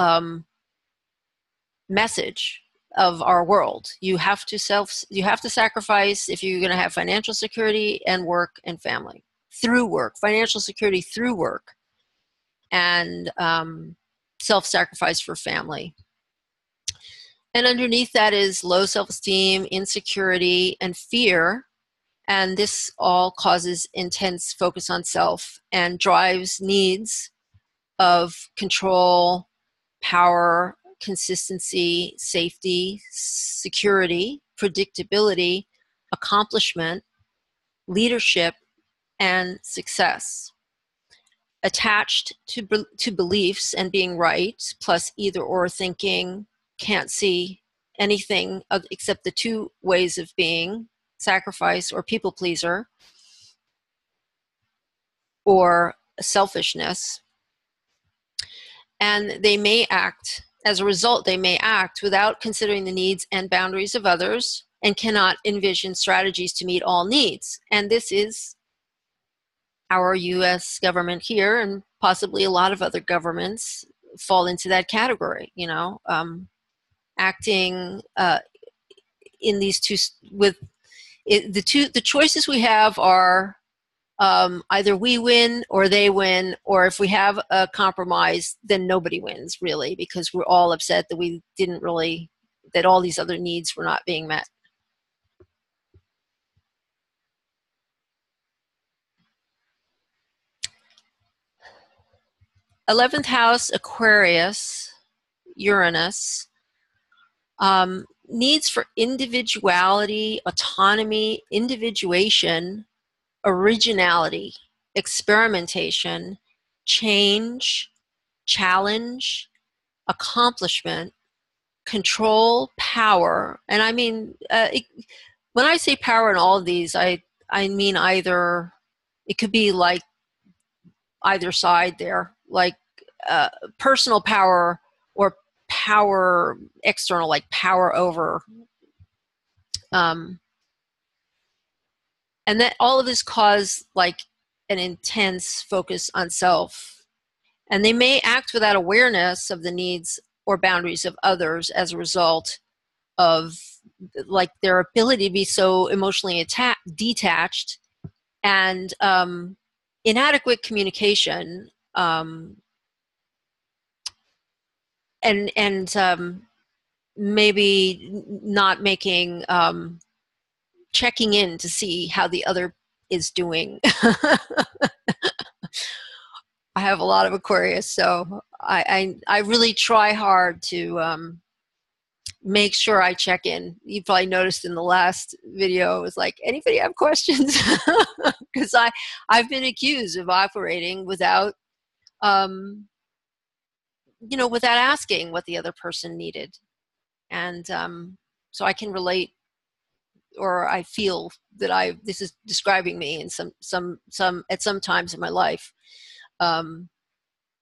message of our world. You have to sacrifice if you're going to have financial security and work and family through work, financial security through work. And self-sacrifice for family. And underneath that is low self-esteem, insecurity, and fear. And this all causes intense focus on self and drives needs of control, power, consistency, safety, security, predictability, accomplishment, leadership, and success. Attached to beliefs and being right, plus either or thinking, can't see anything except the two ways of being, sacrifice or people pleaser, or selfishness. And they may act, as a result, they may act without considering the needs and boundaries of others and cannot envision strategies to meet all needs. And this is our U.S. government here, and possibly a lot of other governments fall into that category, you know, acting in these two, the choices we have are either we win or they win, or if we have a compromise, then nobody wins, really, because we're all upset that we didn't really, that all these other needs were not being met. '11th house, Aquarius, Uranus, needs for individuality, autonomy, individuation, originality, experimentation, change, challenge, accomplishment, control, power. And I mean, when I say power in all of these, I mean either, it could be like either side there, like personal power or power external, like power over. And that all of this cause like an intense focus on self. And they may act without awareness of the needs or boundaries of others as a result of like their ability to be so emotionally detached and inadequate communication, and maybe not making, checking in to see how the other is doing. I have a lot of Aquarius, so I really try hard to make sure I check in. You probably noticed in the last video, it was like, anybody have questions? Because I've been accused of operating without, you know, without asking what the other person needed. And so I can relate, or I feel that this is describing me in some at some times in my life.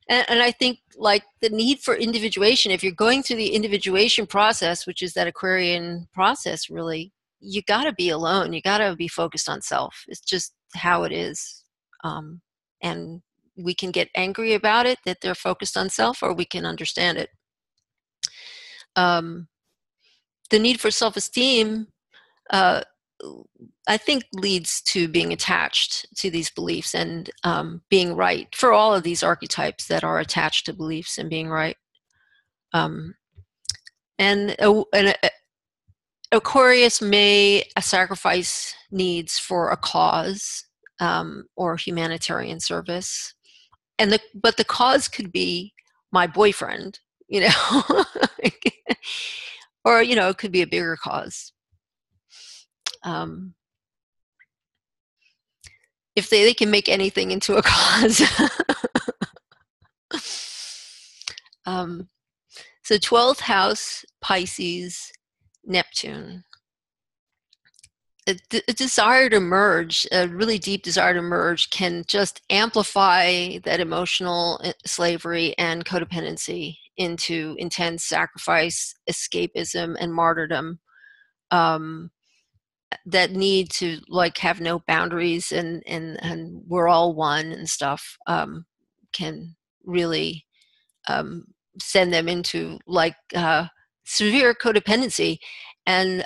And I think like the need for individuation, if you're going through the individuation process, which is that Aquarian process, really, you got to be alone. You got to be focused on self. It's just how it is. And we can get angry about it, that they're focused on self, or we can understand it. The need for self-esteem, I think, leads to being attached to these beliefs and being right for all of these archetypes that are attached to beliefs and being right. And Aquarius may sacrifice needs for a cause or humanitarian service, but the cause could be my boyfriend, you know, or you know, it could be a bigger cause. If they can make anything into a cause. So 12th house, Pisces, Neptune. A desire to merge, a really deep desire to merge, can just amplify that emotional slavery and codependency into intense sacrifice, escapism, and martyrdom. That need to like have no boundaries and we're all one and stuff, can really send them into like severe codependency and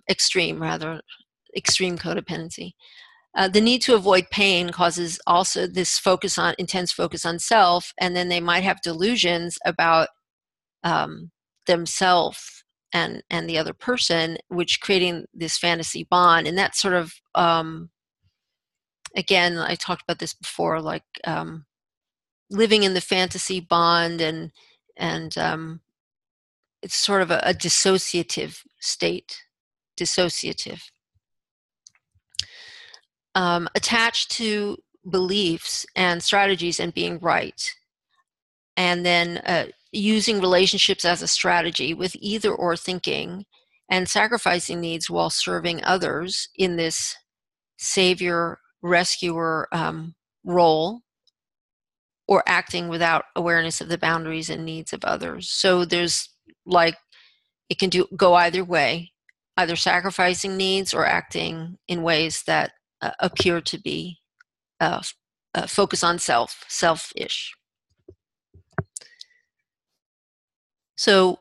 extreme codependency. The need to avoid pain causes also this intense focus on self, and then they might have delusions about themselves and the other person, which creating this fantasy bond. And that's sort of, again, I talked about this before, like living in the fantasy bond, and it's sort of a dissociative state, attached to beliefs and strategies and being right, and then using relationships as a strategy with either or thinking, and sacrificing needs while serving others in this savior rescuer role, or acting without awareness of the boundaries and needs of others. So there's like, it can go either way, either sacrificing needs or acting in ways that appear to be focus on selfish. So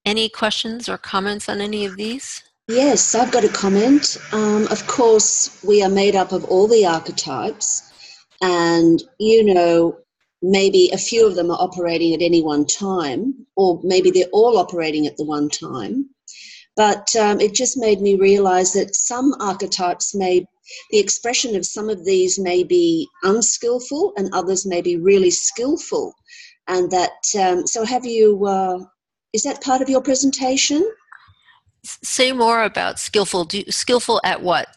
any questions or comments on any of these? Yes, I've got a comment. Of course, we are made up of all the archetypes, and, maybe a few of them are operating at any one time, or maybe they're all operating at the one time. But it just made me realize that some archetypes the expression of some of these may be unskillful and others may be really skillful. And that, so have you, is that part of your presentation? Say more about skillful. Skillful at what?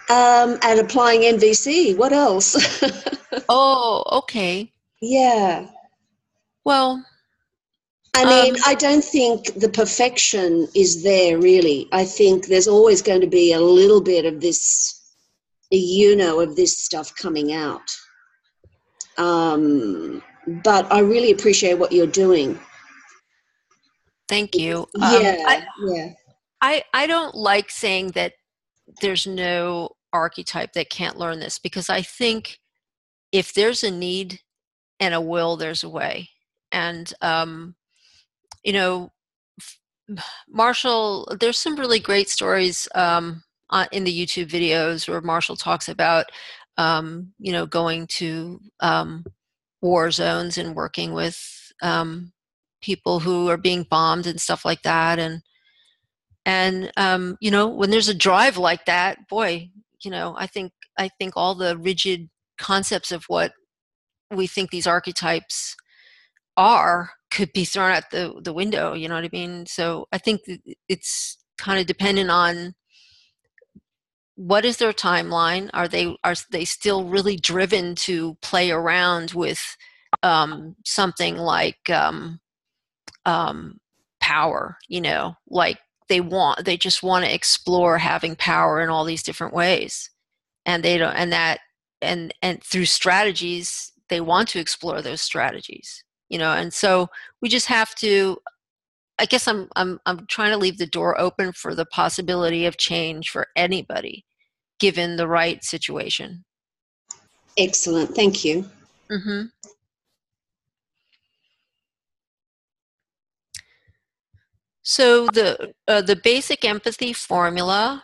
At applying NVC. What else? Oh, okay. Yeah. Well, I mean, I don't think the perfection is there, really. I think there's always going to be a little bit of this, of this stuff coming out. But I really appreciate what you're doing. Thank you. Yeah. I don't like saying that there's no archetype that can't learn this, because I think if there's a need and a will, there's a way. And Marshall, there's some really great stories in the YouTube videos where Marshall talks about going to war zones and working with people who are being bombed and stuff like that. And when there's a drive like that, boy, I think all the rigid concepts of what we think these archetypes are could be thrown out the window. You know what I mean? So I think it's kind of dependent on what is their timeline. Are they still really driven to play around with something like power? Like they just want to explore having power in all these different ways, and they don't, and through strategies they want to explore those strategies. And so we just have to, I guess I'm trying to leave the door open for the possibility of change for anybody given the right situation. Excellent. Thank you. Mm-hmm. So the basic empathy formula,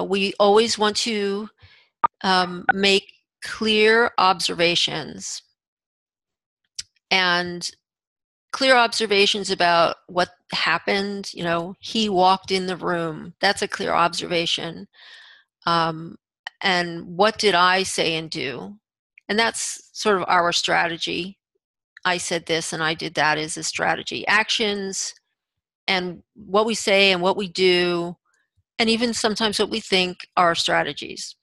we always want to make clear observations, and clear observations about what happened. He walked in the room. That's a clear observation. And what did I say and do? And that's sort of our strategy. I said this and I did that is a strategy. Actions and what we say and what we do, and even sometimes what we think, are strategies.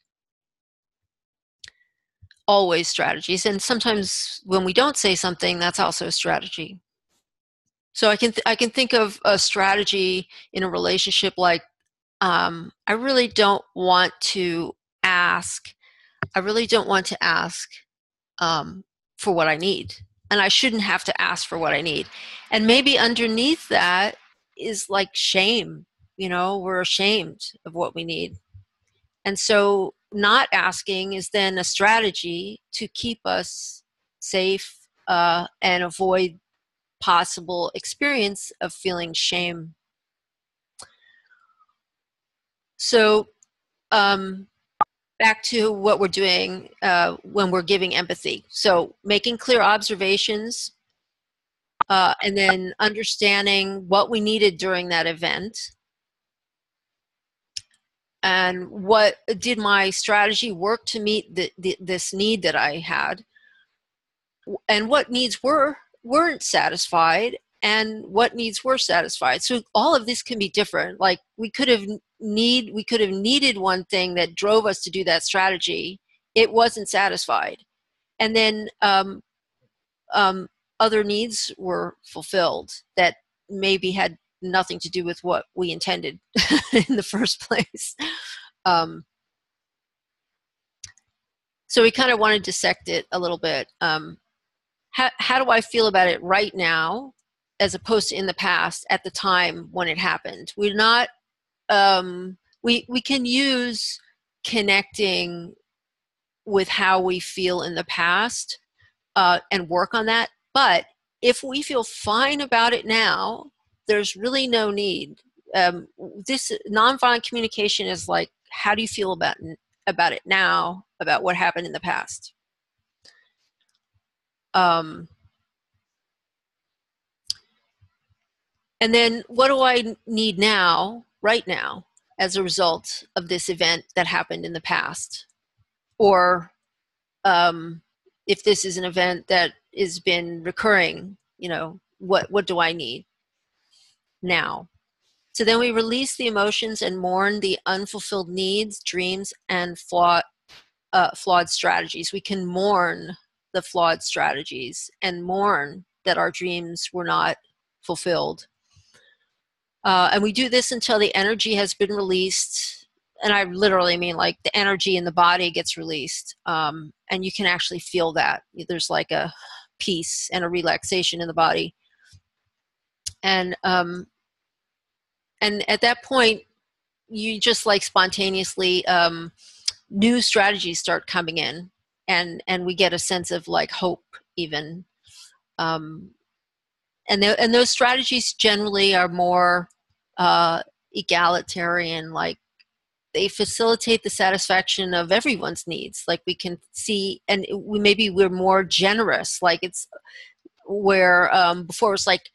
Always strategies. And sometimes when we don't say something, that's also a strategy. So I can think of a strategy in a relationship like, I really don't want to ask for what I need, and I shouldn't have to ask for what I need. And maybe underneath that is like shame. We're ashamed of what we need, and so not asking is then a strategy to keep us safe and avoid possible experience of feeling shame. So back to what we're doing when we're giving empathy. So making clear observations, and then understanding what we needed during that event, and what did my strategy work to meet this need that I had, and what needs weren't satisfied, and what needs were satisfied. So all of this can be different. Like we could have needed one thing that drove us to do that strategy. It wasn't satisfied, and then other needs were fulfilled that maybe had nothing to do with what we intended in the first place. So we kind of want to dissect it a little bit. How do I feel about it right now, as opposed to in the past at the time when it happened? We're not. We can use connecting with how we feel in the past and work on that. But if we feel fine about it now, there's really no need. This nonviolent communication is like, how do you feel about it now, about what happened in the past? And then what do I need now, right now, as a result of this event that happened in the past? Or if this is an event that has been recurring, what do I need now? So then we release the emotions and mourn the unfulfilled needs, dreams, and flawed strategies. We can mourn the flawed strategies and mourn that our dreams were not fulfilled. And we do this until the energy has been released. And I literally mean like the energy in the body gets released. And you can actually feel that. There's like a peace and a relaxation in the body. And at that point, you just like spontaneously, new strategies start coming in. And we get a sense of like hope even. And those strategies generally are more egalitarian, like they facilitate the satisfaction of everyone's needs. Like we can see, and we're more generous. Like it's where before it's like,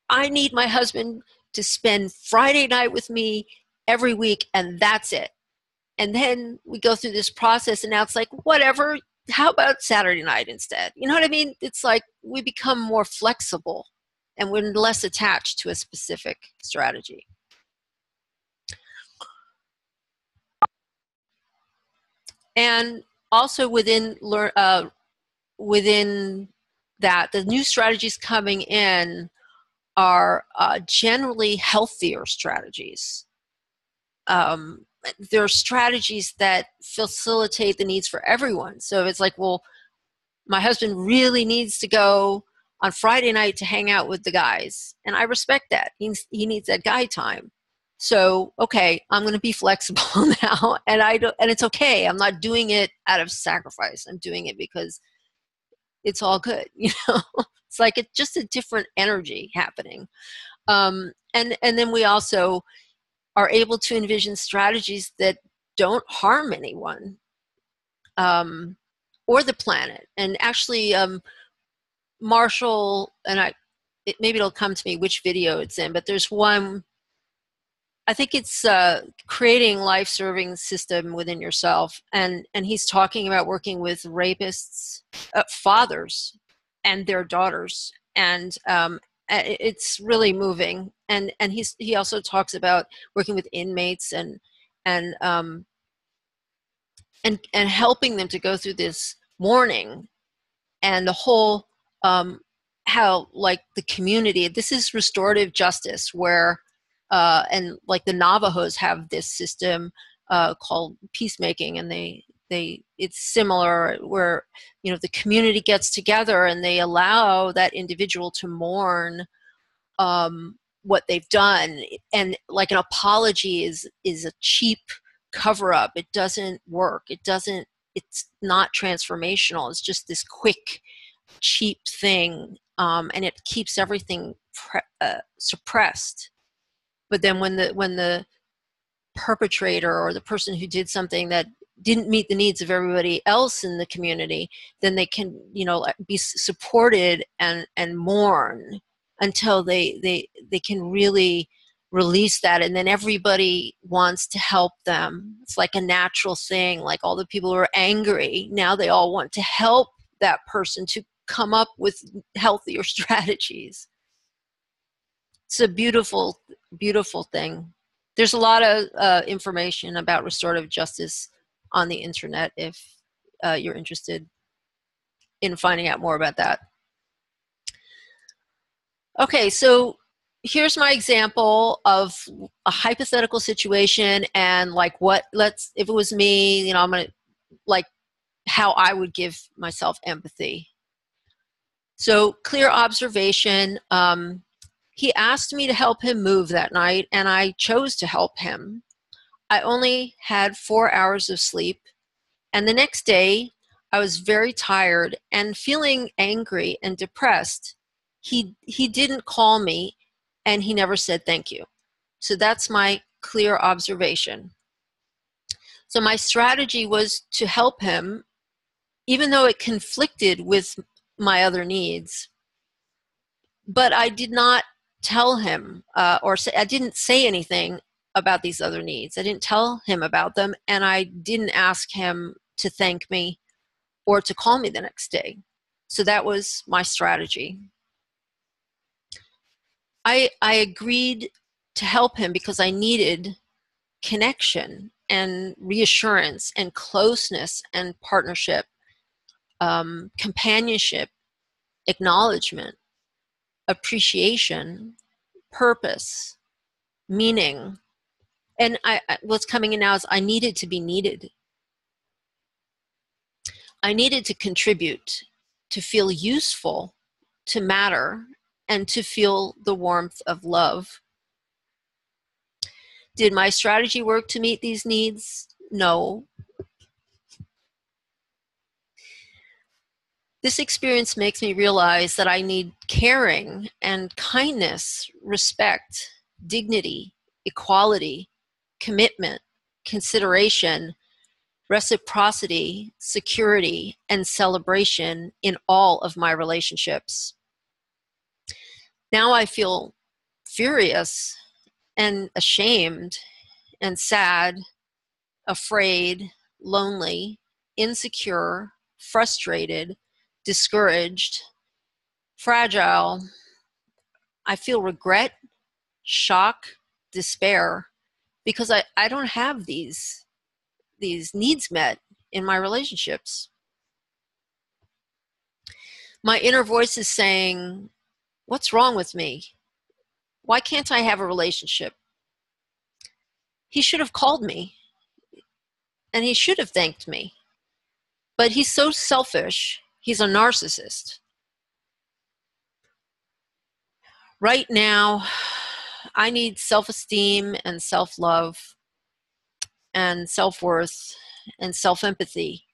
I need my husband to spend Friday night with me every week, and that's it. And then we go through this process, and now it's like, whatever, how about Saturday night instead? You know what I mean? It's like we become more flexible, and we're less attached to a specific strategy. And also within that, the new strategies coming in are generally healthier strategies. There are strategies that facilitate the needs for everyone. So it's like, well, my husband really needs to go on Friday night to hang out with the guys, and I respect that. He needs that guy time. So, okay, I'm going to be flexible now, and it's okay. I'm not doing it out of sacrifice. I'm doing it because it's all good. It's like it's just a different energy happening. And then we also are able to envision strategies that don't harm anyone or the planet. And actually, Marshall, and maybe it'll come to me which video it's in, but there's one, I think it's creating life-serving system within yourself. And he's talking about working with rapists, fathers, and their daughters. And it's really moving. And he also talks about working with inmates and helping them to go through this mourning and the whole how like the community. This is restorative justice, where and like the Navajos have this system called peacemaking, and it's similar, where the community gets together and they allow that individual to mourn what they've done. And like an apology is a cheap cover-up. It doesn't work. It's not transformational. It's just this quick, cheap thing, and it keeps everything suppressed. But then when the perpetrator or the person who did something that didn't meet the needs of everybody else in the community, then they can, you know, be supported and mourn until they can really release that. And then everybody wants to help them. It's like a natural thing. Like all the people who are angry, now they all want to help that person to come up with healthier strategies. It's a beautiful, beautiful thing. There's a lot of information about restorative justice on the internet if you're interested in finding out more about that. Okay, so here's my example of a hypothetical situation, and like if it was me, you know, I'm gonna, like, how I would give myself empathy. So clear observation. He asked me to help him move that night, and I chose to help him. I only had 4 hours of sleep, and the next day I was very tired and feeling angry and depressed. He didn't call me, and he never said thank you. So that's my clear observation. So my strategy was to help him, even though it conflicted with my other needs. But I did not tell him I didn't say anything about these other needs. I didn't tell him about them, and I didn't ask him to thank me or to call me the next day. So that was my strategy. I agreed to help him because I needed connection and reassurance and closeness and partnership, companionship, acknowledgement, appreciation, purpose, meaning. And what's coming in now is I needed to be needed. I needed to contribute, to feel useful, to matter, and to feel the warmth of love. Did my strategy work to meet these needs? No. This experience makes me realize that I need caring and kindness, respect, dignity, equality, commitment, consideration, reciprocity, security, and celebration in all of my relationships. Now I feel furious and ashamed and sad, afraid, lonely, insecure, frustrated, discouraged, fragile. I feel regret, shock, despair, because I don't have these needs met in my relationships. My inner voice is saying, what's wrong with me? Why can't I have a relationship? He should have called me, and he should have thanked me. But he's so selfish. He's a narcissist. Right now, I need self-esteem and self-love and self-worth and self-empathy.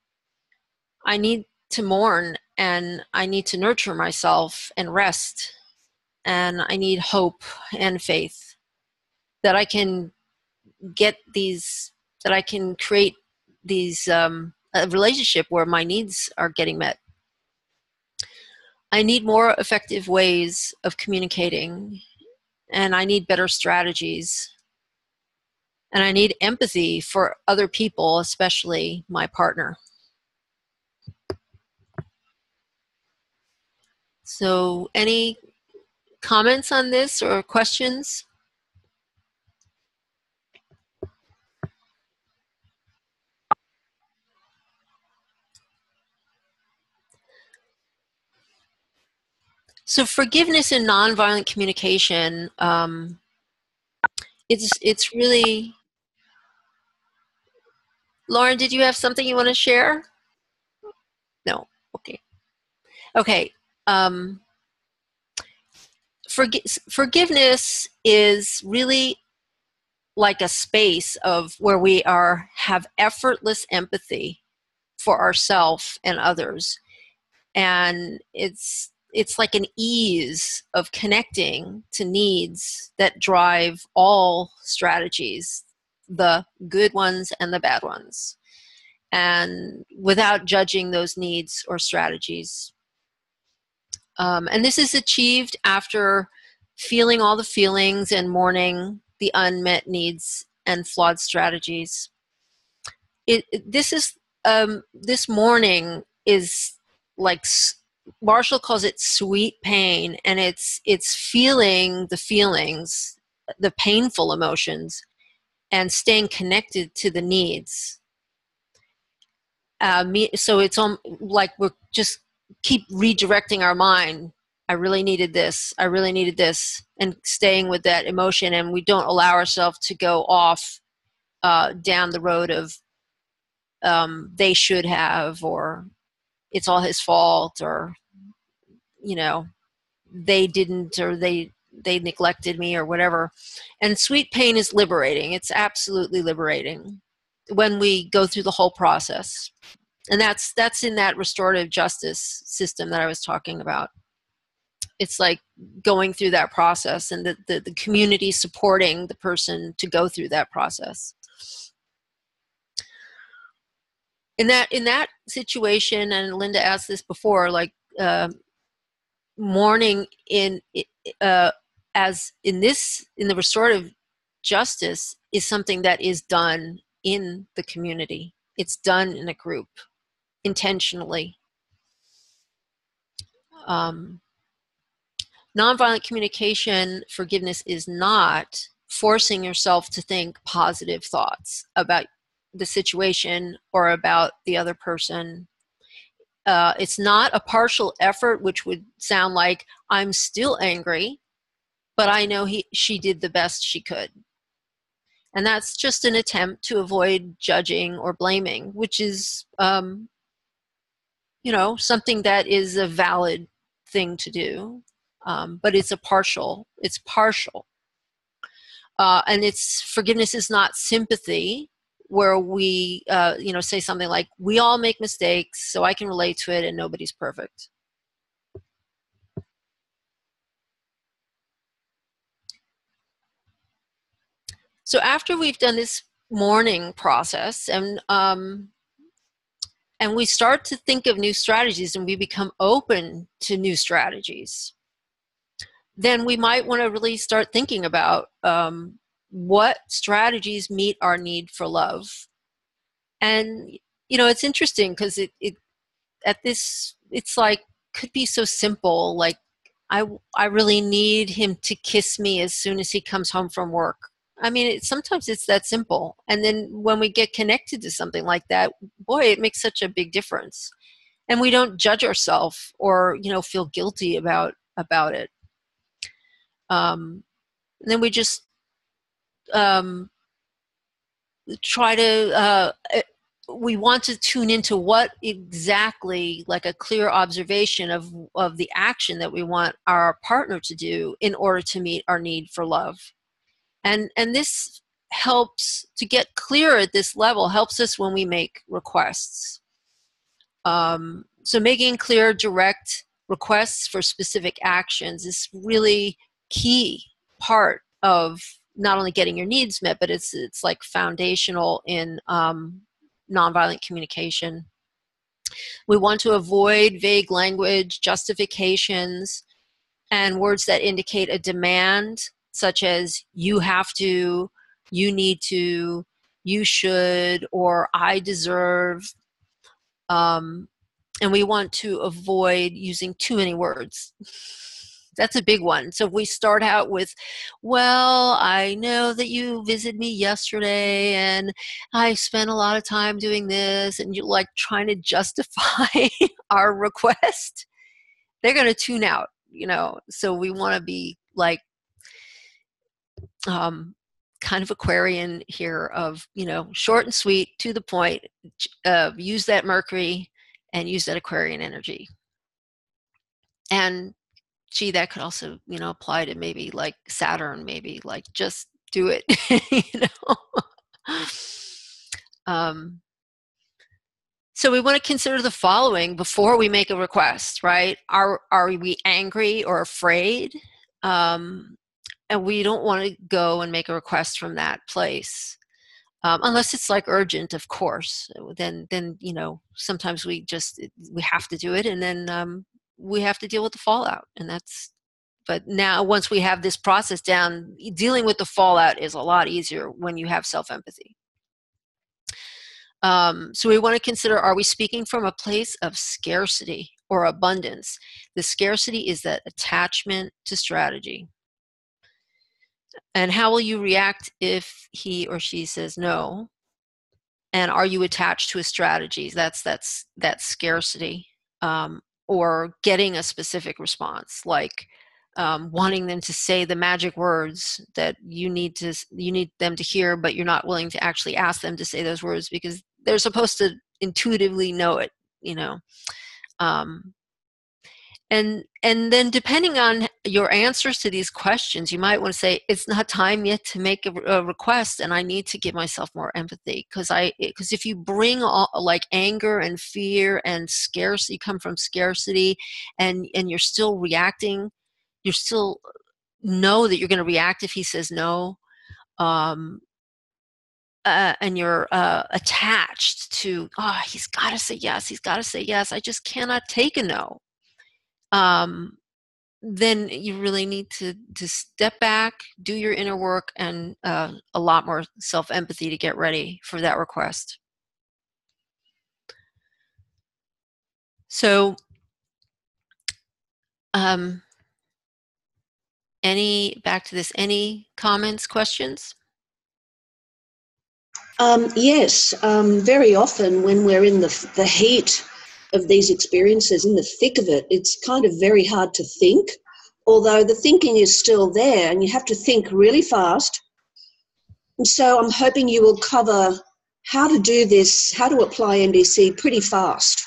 I need to mourn, and I need to nurture myself and rest, and I need hope and faith that I can get these, that I can create these, a relationship where my needs are getting met. I need more effective ways of communicating, and I need better strategies. And I need empathy for other people, especially my partner. So, any comments on this or questions? So forgiveness in nonviolent communication, it's really, Lauren, did you have something you want to share? No, okay. Okay, forgiveness is really like a space of where we have effortless empathy for ourselves and others. And it's like an ease of connecting to needs that drive all strategies the good ones and the bad ones, and without judging those needs or strategies. And this is achieved after feeling all the feelings and mourning the unmet needs and flawed strategies. This mourning is like, Marshall calls it sweet pain, and it's feeling the feelings, the painful emotions, and staying connected to the needs. So it's like we're just keep redirecting our mind. I really needed this. I really needed this, and staying with that emotion, and we don't allow ourselves to go off down the road of they should have, or it's all his fault, or they didn't, or they neglected me, or whatever. And sweet pain is liberating. It's absolutely liberating when we go through the whole process. And that's in that restorative justice system that I was talking about. It's like going through that process, and the community supporting the person to go through that process. In that situation, and Linda asked this before, like mourning as in the restorative justice is something that is done in the community. It's done in a group intentionally. Nonviolent communication forgiveness is not forcing yourself to think positive thoughts about the situation or about the other person. It's not a partial effort, which would sound like I'm still angry, but I know she did the best she could. And that's just an attempt to avoid judging or blaming, which is, something that is a valid thing to do. But it's partial. And forgiveness is not sympathy, where we, say something like, we all make mistakes, so I can relate to it, and nobody's perfect. So after we've done this mourning process, and we start to think of new strategies, and we become open to new strategies, then we might want to really start thinking about what strategies meet our need for love. And it's interesting because it's like, could be so simple, like I really need him to kiss me as soon as he comes home from work. I mean, sometimes it's that simple. And then when we get connected to something like that, boy, it makes such a big difference. And we don't judge ourselves or feel guilty about it. And then we just try to we want to tune into what exactly, like a clear observation of the action that we want our partner to do in order to meet our need for love. And this helps to get clear at this level, helps us when we make requests. So making clear, direct requests for specific actions is really key part of not only getting your needs met, but it's like foundational in nonviolent communication. We want to avoid vague language, justifications, and words that indicate a demand, such as you have to, you need to, you should, or I deserve. And we want to avoid using too many words. That's a big one. So if we start out with, well, I know that you visited me yesterday and I spent a lot of time doing this, and you're like trying to justify our request, they're going to tune out, So we want to be like kind of Aquarian here of, short and sweet, to the point, use that Mercury and use that Aquarian energy. And gee, that could also, apply to maybe like Saturn, maybe like just do it, So we want to consider the following before we make a request, right? Are we angry or afraid? And we don't want to go and make a request from that place. unless it's like urgent, of course. Then sometimes we have to do it, and then we have to deal with the fallout, and that's. But now, once we have this process down, dealing with the fallout is a lot easier when you have self-empathy. So we want to consider, are we speaking from a place of scarcity or abundance? The scarcity is that attachment to strategy. And how will you react if he or she says no? And are you attached to a strategy? That's scarcity. Or getting a specific response, like wanting them to say the magic words that you need them to hear, but you're not willing to actually ask them to say those words because they're supposed to intuitively know it, and then depending on your answers to these questions, you might want to say, it's not time yet to make a request, and I need to give myself more empathy, because if you bring all, like, anger and fear and scarcity, come from scarcity, and you're still reacting, you still know that you're going to react if he says no, and you're attached to, he's got to say yes, I just cannot take a no. Then you really need to step back, do your inner work, and a lot more self-empathy to get ready for that request. So, any comments, questions? Yes, very often when we're in the heat of these experiences, in the thick of it, it's kind of very hard to think, although the thinking is still there and you have to think really fast. And so I'm hoping you will cover how to do this, how to apply NVC pretty fast.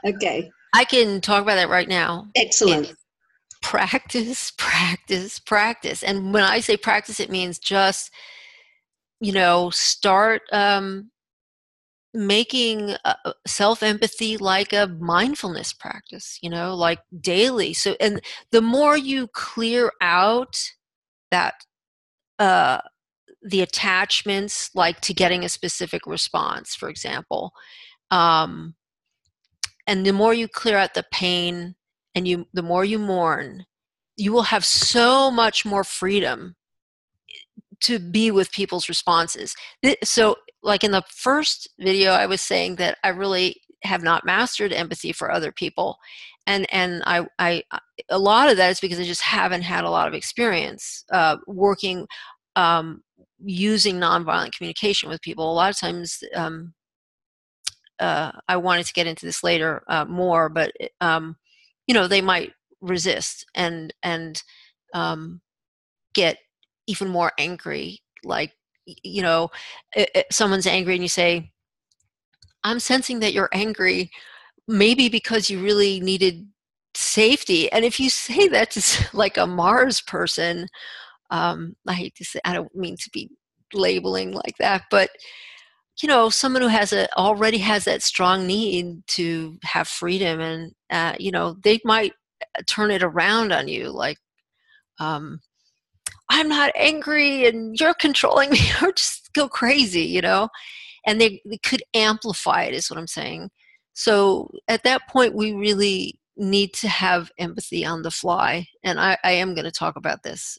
Okay. I can talk about that right now. Excellent. Practice, practice, practice. And when I say practice, it means just, start making self-empathy like a mindfulness practice, like daily. So, and the more you clear out that, the attachments, like to getting a specific response, for example, and the more you clear out the pain and the more you mourn, you will have so much more freedom to be with people's responses. So, like in the first video, I was saying that I really have not mastered empathy for other people, and I a lot of that is because I just haven't had a lot of experience working, using nonviolent communication with people. A lot of times, I wanted to get into this later more, but they might resist and get even more angry. Like, someone's angry and you say, I'm sensing that you're angry, maybe because you really needed safety. And if you say that to like a Mars person, I hate to say, I don't mean to be labeling like that, but someone who already has that strong need to have freedom, and they might turn it around on you, like, I'm not angry and you're controlling me, or just go crazy, and they could amplify it, is what I'm saying. So at that point, we really need to have empathy on the fly, and I am going to talk about this.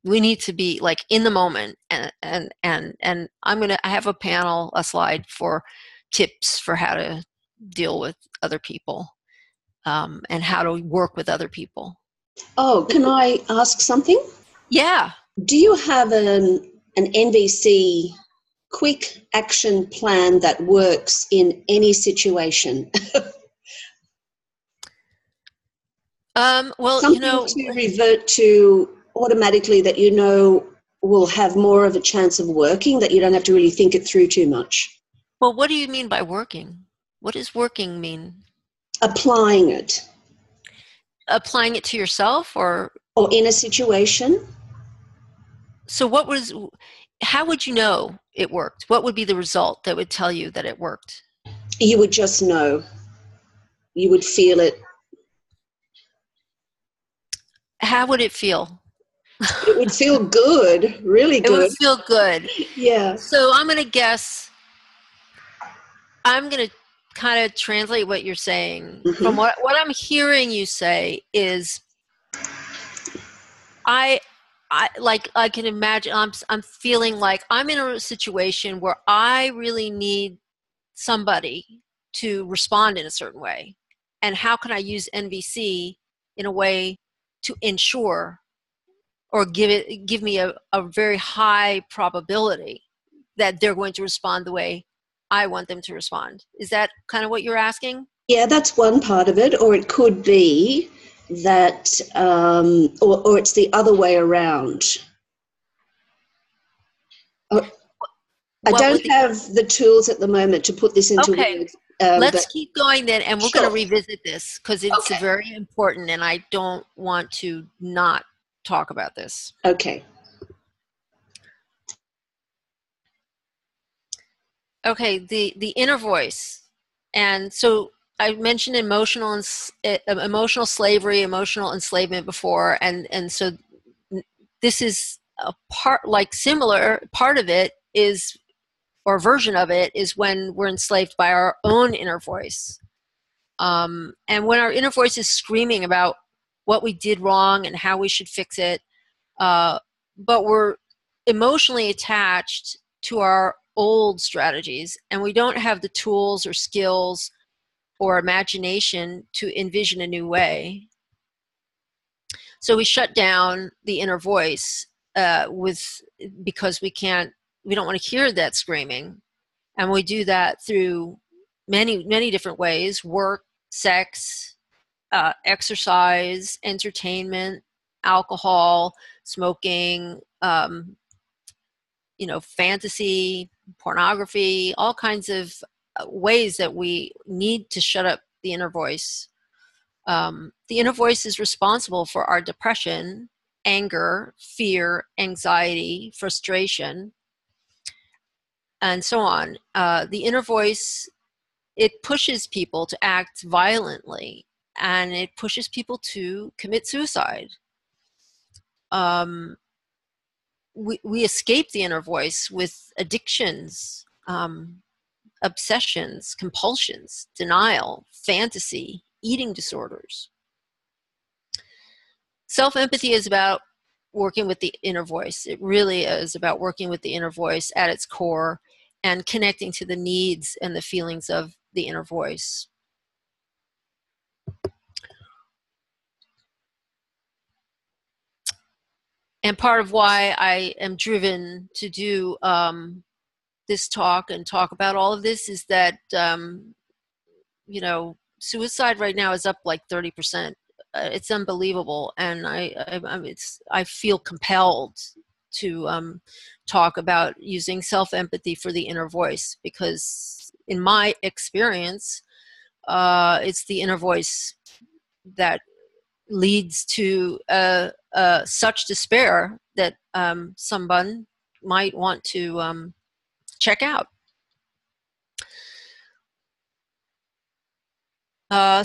We need to be like in the moment, and I have a slide for tips for how to deal with other people, and how to work with other people. Oh, can I ask something? Yeah. Do you have an NVC quick action plan that works in any situation? Well, something to revert to automatically that will have more of a chance of working, that you don't have to really think it through too much. Well, what do you mean by working? What does working mean? Applying it. Applying it to yourself or in a situation. So how would you know it worked? What would be the result that would tell you that it worked? You would just know. You would feel it. How would it feel? It would feel good, really It would good. feel good. Yeah. So I'm going to guess, I'm going to kind of translate what you're saying. From what I'm hearing you say is, I can imagine, I'm feeling like I'm in a situation where I really need somebody to respond in a certain way. And how can I use NVC in a way to ensure or give me a very high probability that they're going to respond the way I want them to respond? Is that kind of what you're asking? Yeah, that's one part of it. Or it could be that, or it's the other way around. I don't have the tools at the moment to put this into words. Let's keep going then, and we're going to revisit this because it's very important, and I don't want to not talk about this. Okay. Okay, the inner voice. And so I mentioned emotional slavery, emotional enslavement before, and so this is a part, like similar part of it is, or version of it is when we're enslaved by our own inner voice. And when our inner voice is screaming about what we did wrong and how we should fix it, but we're emotionally attached to our old strategies and we don't have the tools or skills or imagination to envision a new way. So we shut down the inner voice because we don't want to hear that screaming. And we do that through many, many different ways: work, sex, exercise, entertainment, alcohol, smoking, fantasy, pornography, all kinds of ways that we need to shut up the inner voice. The inner voice is responsible for our depression, anger, fear, anxiety, frustration, and so on. The inner voice, it pushes people to act violently, and it pushes people to commit suicide. We escape the inner voice with addictions, obsessions, compulsions, denial, fantasy, eating disorders. Self-empathy is about working with the inner voice. It really is about working with the inner voice at its core and connecting to the needs and the feelings of the inner voice. And part of why I am driven to do this talk and talk about all of this is that, suicide right now is up like 30%. It's unbelievable. And I feel compelled to talk about using self-empathy for the inner voice, because in my experience, it's the inner voice that leads to such despair that someone might want to check out.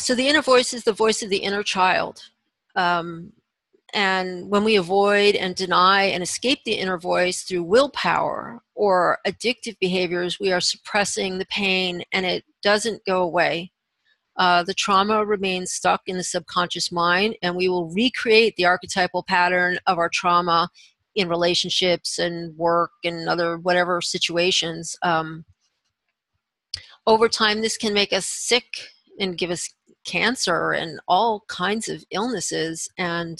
So the inner voice is the voice of the inner child. And when we avoid and deny and escape the inner voice through willpower or addictive behaviors, we are suppressing the pain and it doesn't go away. The trauma remains stuck in the subconscious mind, and we will recreate the archetypal pattern of our trauma in relationships and work and other whatever situations. Over time, this can make us sick and give us cancer and all kinds of illnesses. And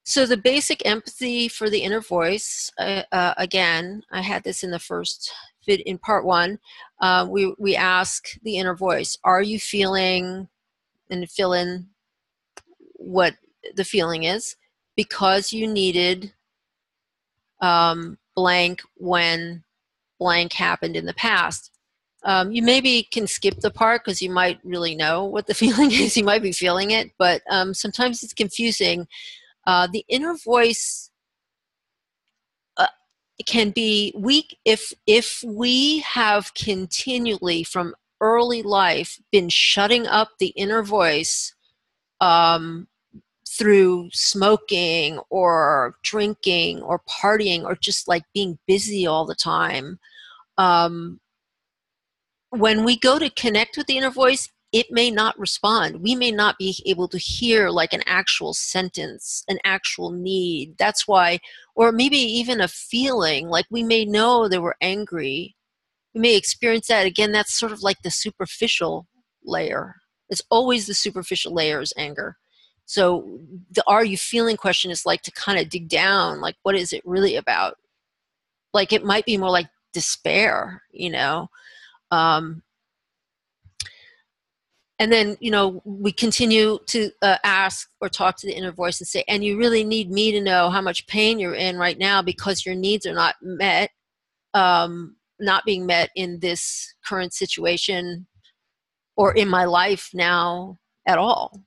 so the basic empathy for the inner voice, again, I had this in the first in part one, we ask the inner voice, are you feeling, and fill in what the feeling is, because you needed blank when blank happened in the past. You maybe can skip the part because you might really know what the feeling is. You might be feeling it, but sometimes it's confusing. The inner voice can be weak if we have continually from early life been shutting up the inner voice through smoking or drinking or partying or just like being busy all the time. When we go to connect with the inner voice, it may not respond. We may not be able to hear like an actual sentence, an actual need. That's why, or maybe even a feeling, like we may know that we're angry. We may experience that. Again, that's sort of like the superficial layer. It's always the superficial layer is anger. So the are you feeling question is like to kind of dig down, like what is it really about? Like it might be more like despair, you know? And then, you know, we continue to ask or talk to the inner voice and say, and you really need me to know how much pain you're in right now because your needs are not met, not being met in this current situation or in my life now at all.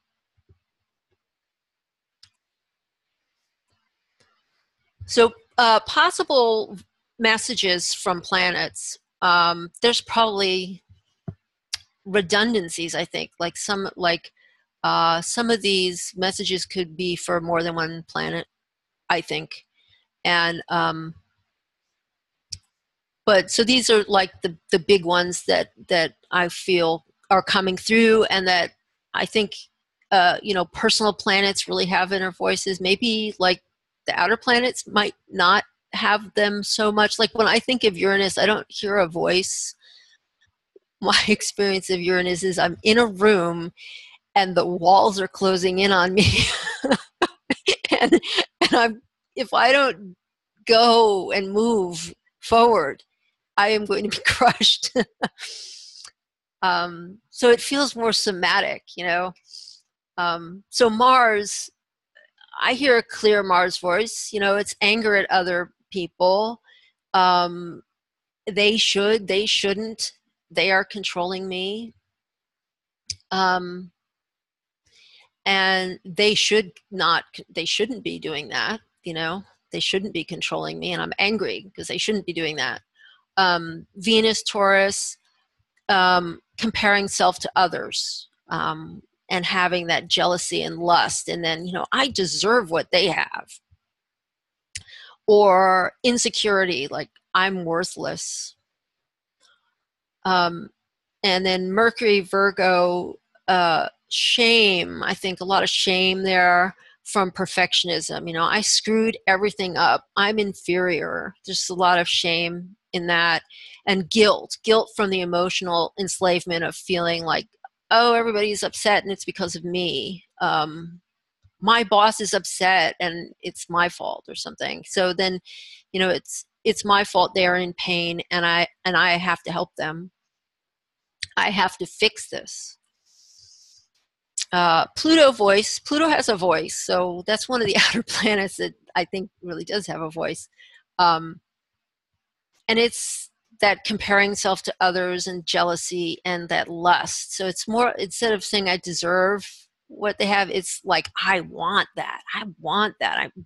So possible messages from planets, there's probably redundancies, I think, like some of these messages could be for more than one planet, I think. And but so these are like the big ones that I feel are coming through, and that I think you know, personal planets really have inner voices. Maybe like the outer planets might not have them so much. Like when I think of Uranus, I don't hear a voice. My experience of Uranus is I'm in a room and the walls are closing in on me. and if I don't go and move forward, I am going to be crushed. So it feels more somatic, you know. So Mars, I hear a clear Mars voice. You know, it's anger at other people. They should, they shouldn't. They are controlling me. And they shouldn't be doing that, you know. They shouldn't be controlling me, and I'm angry because they shouldn't be doing that. Venus, Taurus, comparing self to others, and having that jealousy and lust, and then, you know, I deserve what they have. Or insecurity, like I'm worthless. And then Mercury, Virgo, shame. I think a lot of shame there from perfectionism. You know, I screwed everything up. I'm inferior. There's a lot of shame in that. And guilt from the emotional enslavement of feeling like, oh, everybody's upset and it's because of me. My boss is upset and it's my fault or something. So then, you know, it's my fault. They're in pain, and I have to help them. I have to fix this. Pluto has a voice, so that's one of the outer planets that I think really does have a voice. And it's that comparing self to others and jealousy and that lust. So it's more, instead of saying I deserve what they have, it's like I want that. I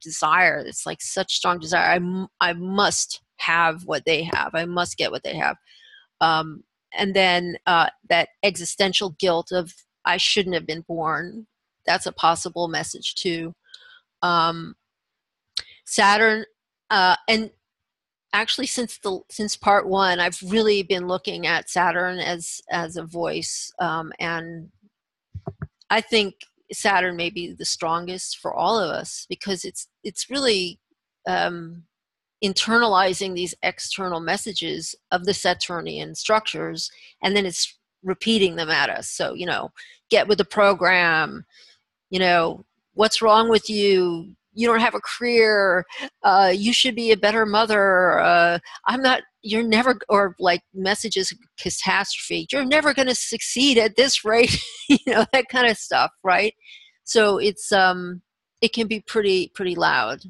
desire. It's like such strong desire. I must have what they have. I must get what they have. And then that existential guilt of I shouldn't have been born. That's a possible message too. Saturn, and actually since part one, I've really been looking at Saturn as a voice, and I think Saturn may be the strongest for all of us, because it's really internalizing these external messages of the Saturnian structures, and then it's repeating them at us. So, you know, get with the program, you know, what's wrong with you? You don't have a career. You should be a better mother. You're never, or like messages of catastrophe. You're never going to succeed at this rate, you know, that kind of stuff, right? So it's, it can be pretty loud.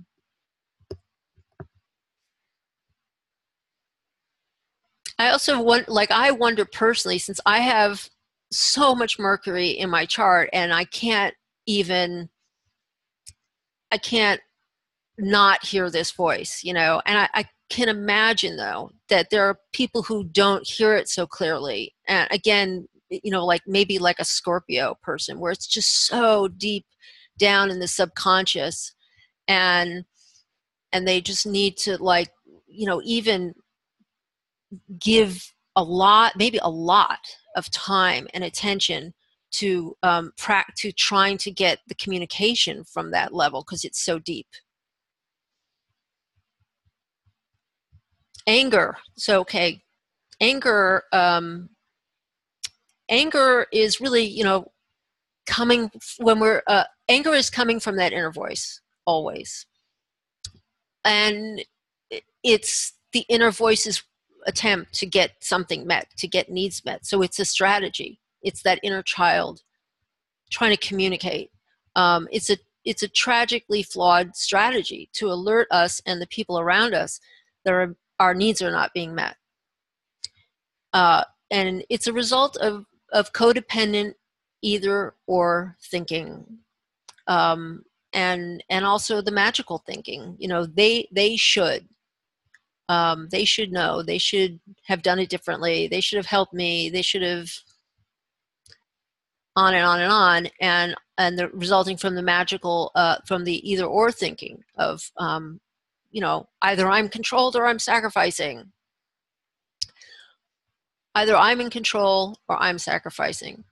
I also I wonder personally, since I have so much Mercury in my chart, and I can't not hear this voice, you know, and I can imagine though that there are people who don't hear it so clearly. And again, you know, like maybe like a Scorpio person where it's just so deep down in the subconscious, and they just need to, like, even give maybe a lot of time and attention to to trying to get the communication from that level, because it's so deep. Anger. So, okay, anger. Anger is really, coming when we're anger is coming from that inner voice always, and it's the inner voice's attempt to get something met, to get needs met. So it's a strategy. It's that inner child trying to communicate. It's a tragically flawed strategy to alert us and the people around us that our needs are not being met. And it's a result of codependent either or thinking, and also the magical thinking. They should know, they should have done it differently, they should have helped me, they should have, on and on and on, and the resulting from the magical, from the either or thinking of, either I'm controlled or I'm sacrificing. Either I'm in control or I'm sacrificing.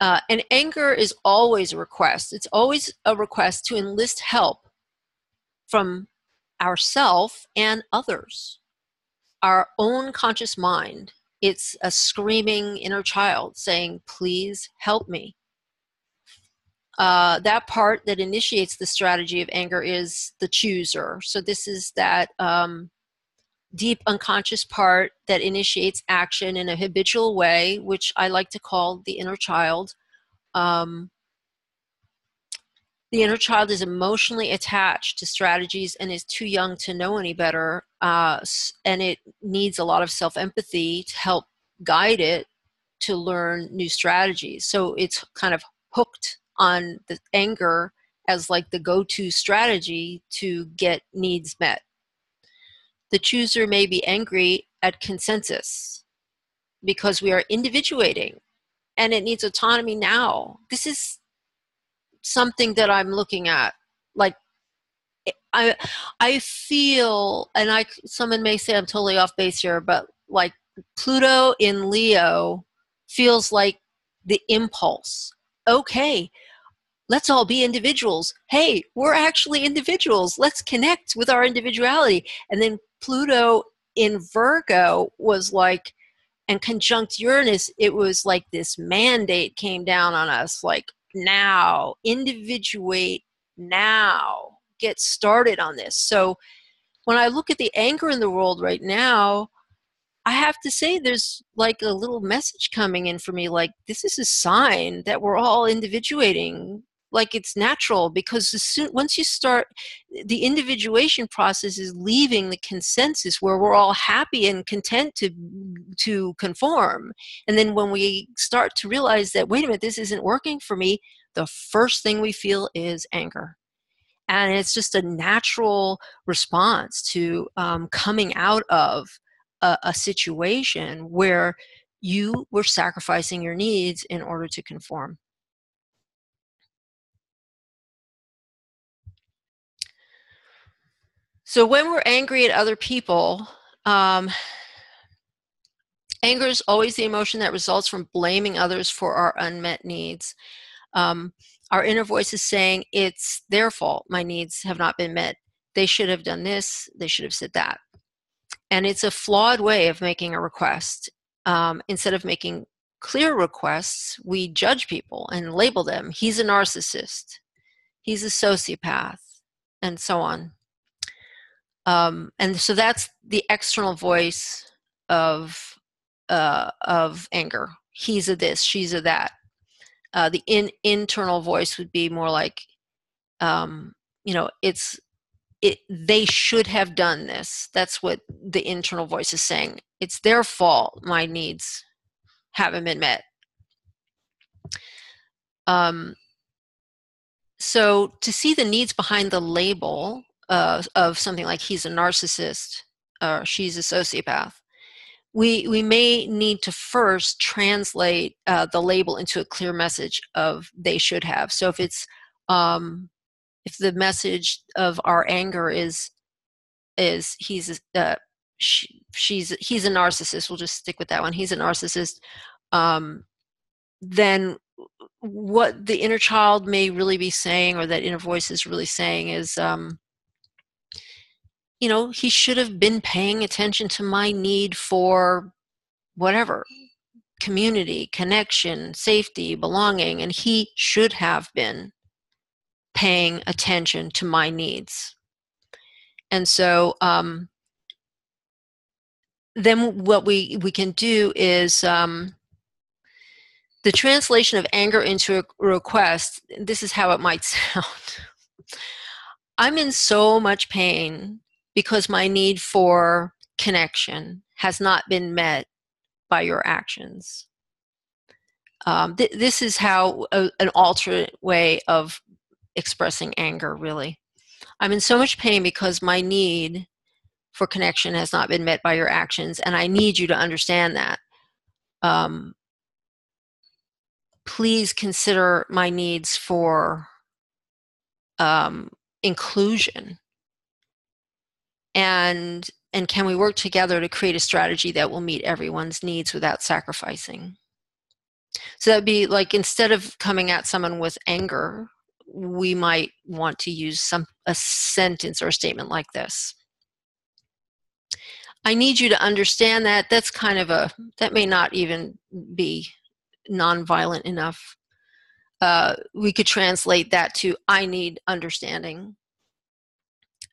And anger is always a request. It's always a request to enlist help from ourself and others. Our own conscious mind. It's a screaming inner child saying, please help me. That part that initiates the strategy of anger is the chooser. So this is that deep unconscious part that initiates action in a habitual way, which I like to call the inner child. The inner child is emotionally attached to strategies and is too young to know any better, and it needs a lot of self-empathy to help guide it to learn new strategies. So it's kind of hooked on the anger as like the go-to strategy to get needs met. The chooser may be angry at consensus because we are individuating and it needs autonomy now. This is something that I'm looking at. Like, I feel, and someone may say I'm totally off base here, but like Pluto in Leo feels like the impulse. Okay, let's all be individuals. Hey, we're actually individuals. Let's connect with our individuality. And then Pluto in Virgo was like, and conjunct Uranus, it was like this mandate came down on us, like, now, individuate now, get started on this. So when I look at the anger in the world right now, I have to say there's like a little message coming in for me, like, this is a sign that we're all individuating. Like, it's natural, because once you start, the individuation process is leaving the consensus where we're all happy and content to conform. And then when we start to realize that, wait a minute, this isn't working for me, the first thing we feel is anger. And it's just a natural response to coming out of a situation where you were sacrificing your needs in order to conform. So when we're angry at other people, anger is always the emotion that results from blaming others for our unmet needs. Our inner voice is saying, it's their fault. My needs have not been met. They should have done this. They should have said that. And it's a flawed way of making a request. Instead of making clear requests, we judge people and label them. He's a narcissist. He's a sociopath, and so on. And so that's the external voice of anger. He's a this, she's a that. The internal voice would be more like, they should have done this. That's what the internal voice is saying. It's their fault. My needs haven't been met. So to see the needs behind the label of something like he's a narcissist or she's a sociopath, we may need to first translate the label into a clear message of they should have. So if the message of our anger is he's a narcissist, we'll just stick with that one. He's a narcissist. Then what the inner child may really be saying, or that inner voice is really saying, is, he should have been paying attention to my need for whatever, community, connection, safety, belonging, and he should have been paying attention to my needs. And so then what we can do is the translation of anger into a request. This is how it might sound. I'm in so much pain because my need for connection has not been met by your actions. This is how an alternate way of expressing anger, really. I'm in so much pain because my need for connection has not been met by your actions, and I need you to understand that. Please consider my needs for inclusion, and can we work together to create a strategy that will meet everyone's needs without sacrificing? So that'd be like, instead of coming at someone with anger, we might want to use a sentence or a statement like this. I need you to understand that. That's kind of that may not even be nonviolent enough. We could translate that to, I need understanding.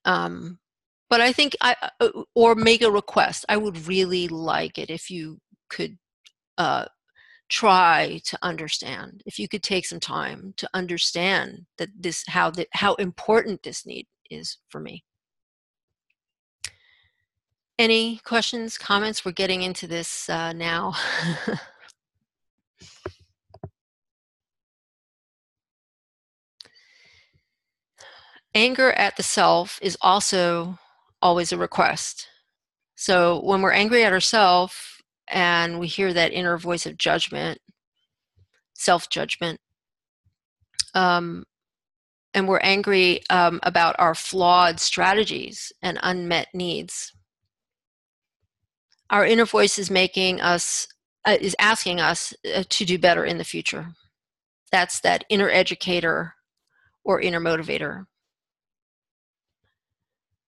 But I think or make a request. I would really like it if you could try to understand, if you could take some time to understand that how important this need is for me. Any questions, comments? We're getting into this now. Anger at the self is also always a request. So when we're angry at ourselves and we hear that inner voice of judgment, self-judgment, and we're angry about our flawed strategies and unmet needs, our inner voice is asking us to do better in the future. That's that inner educator or inner motivator.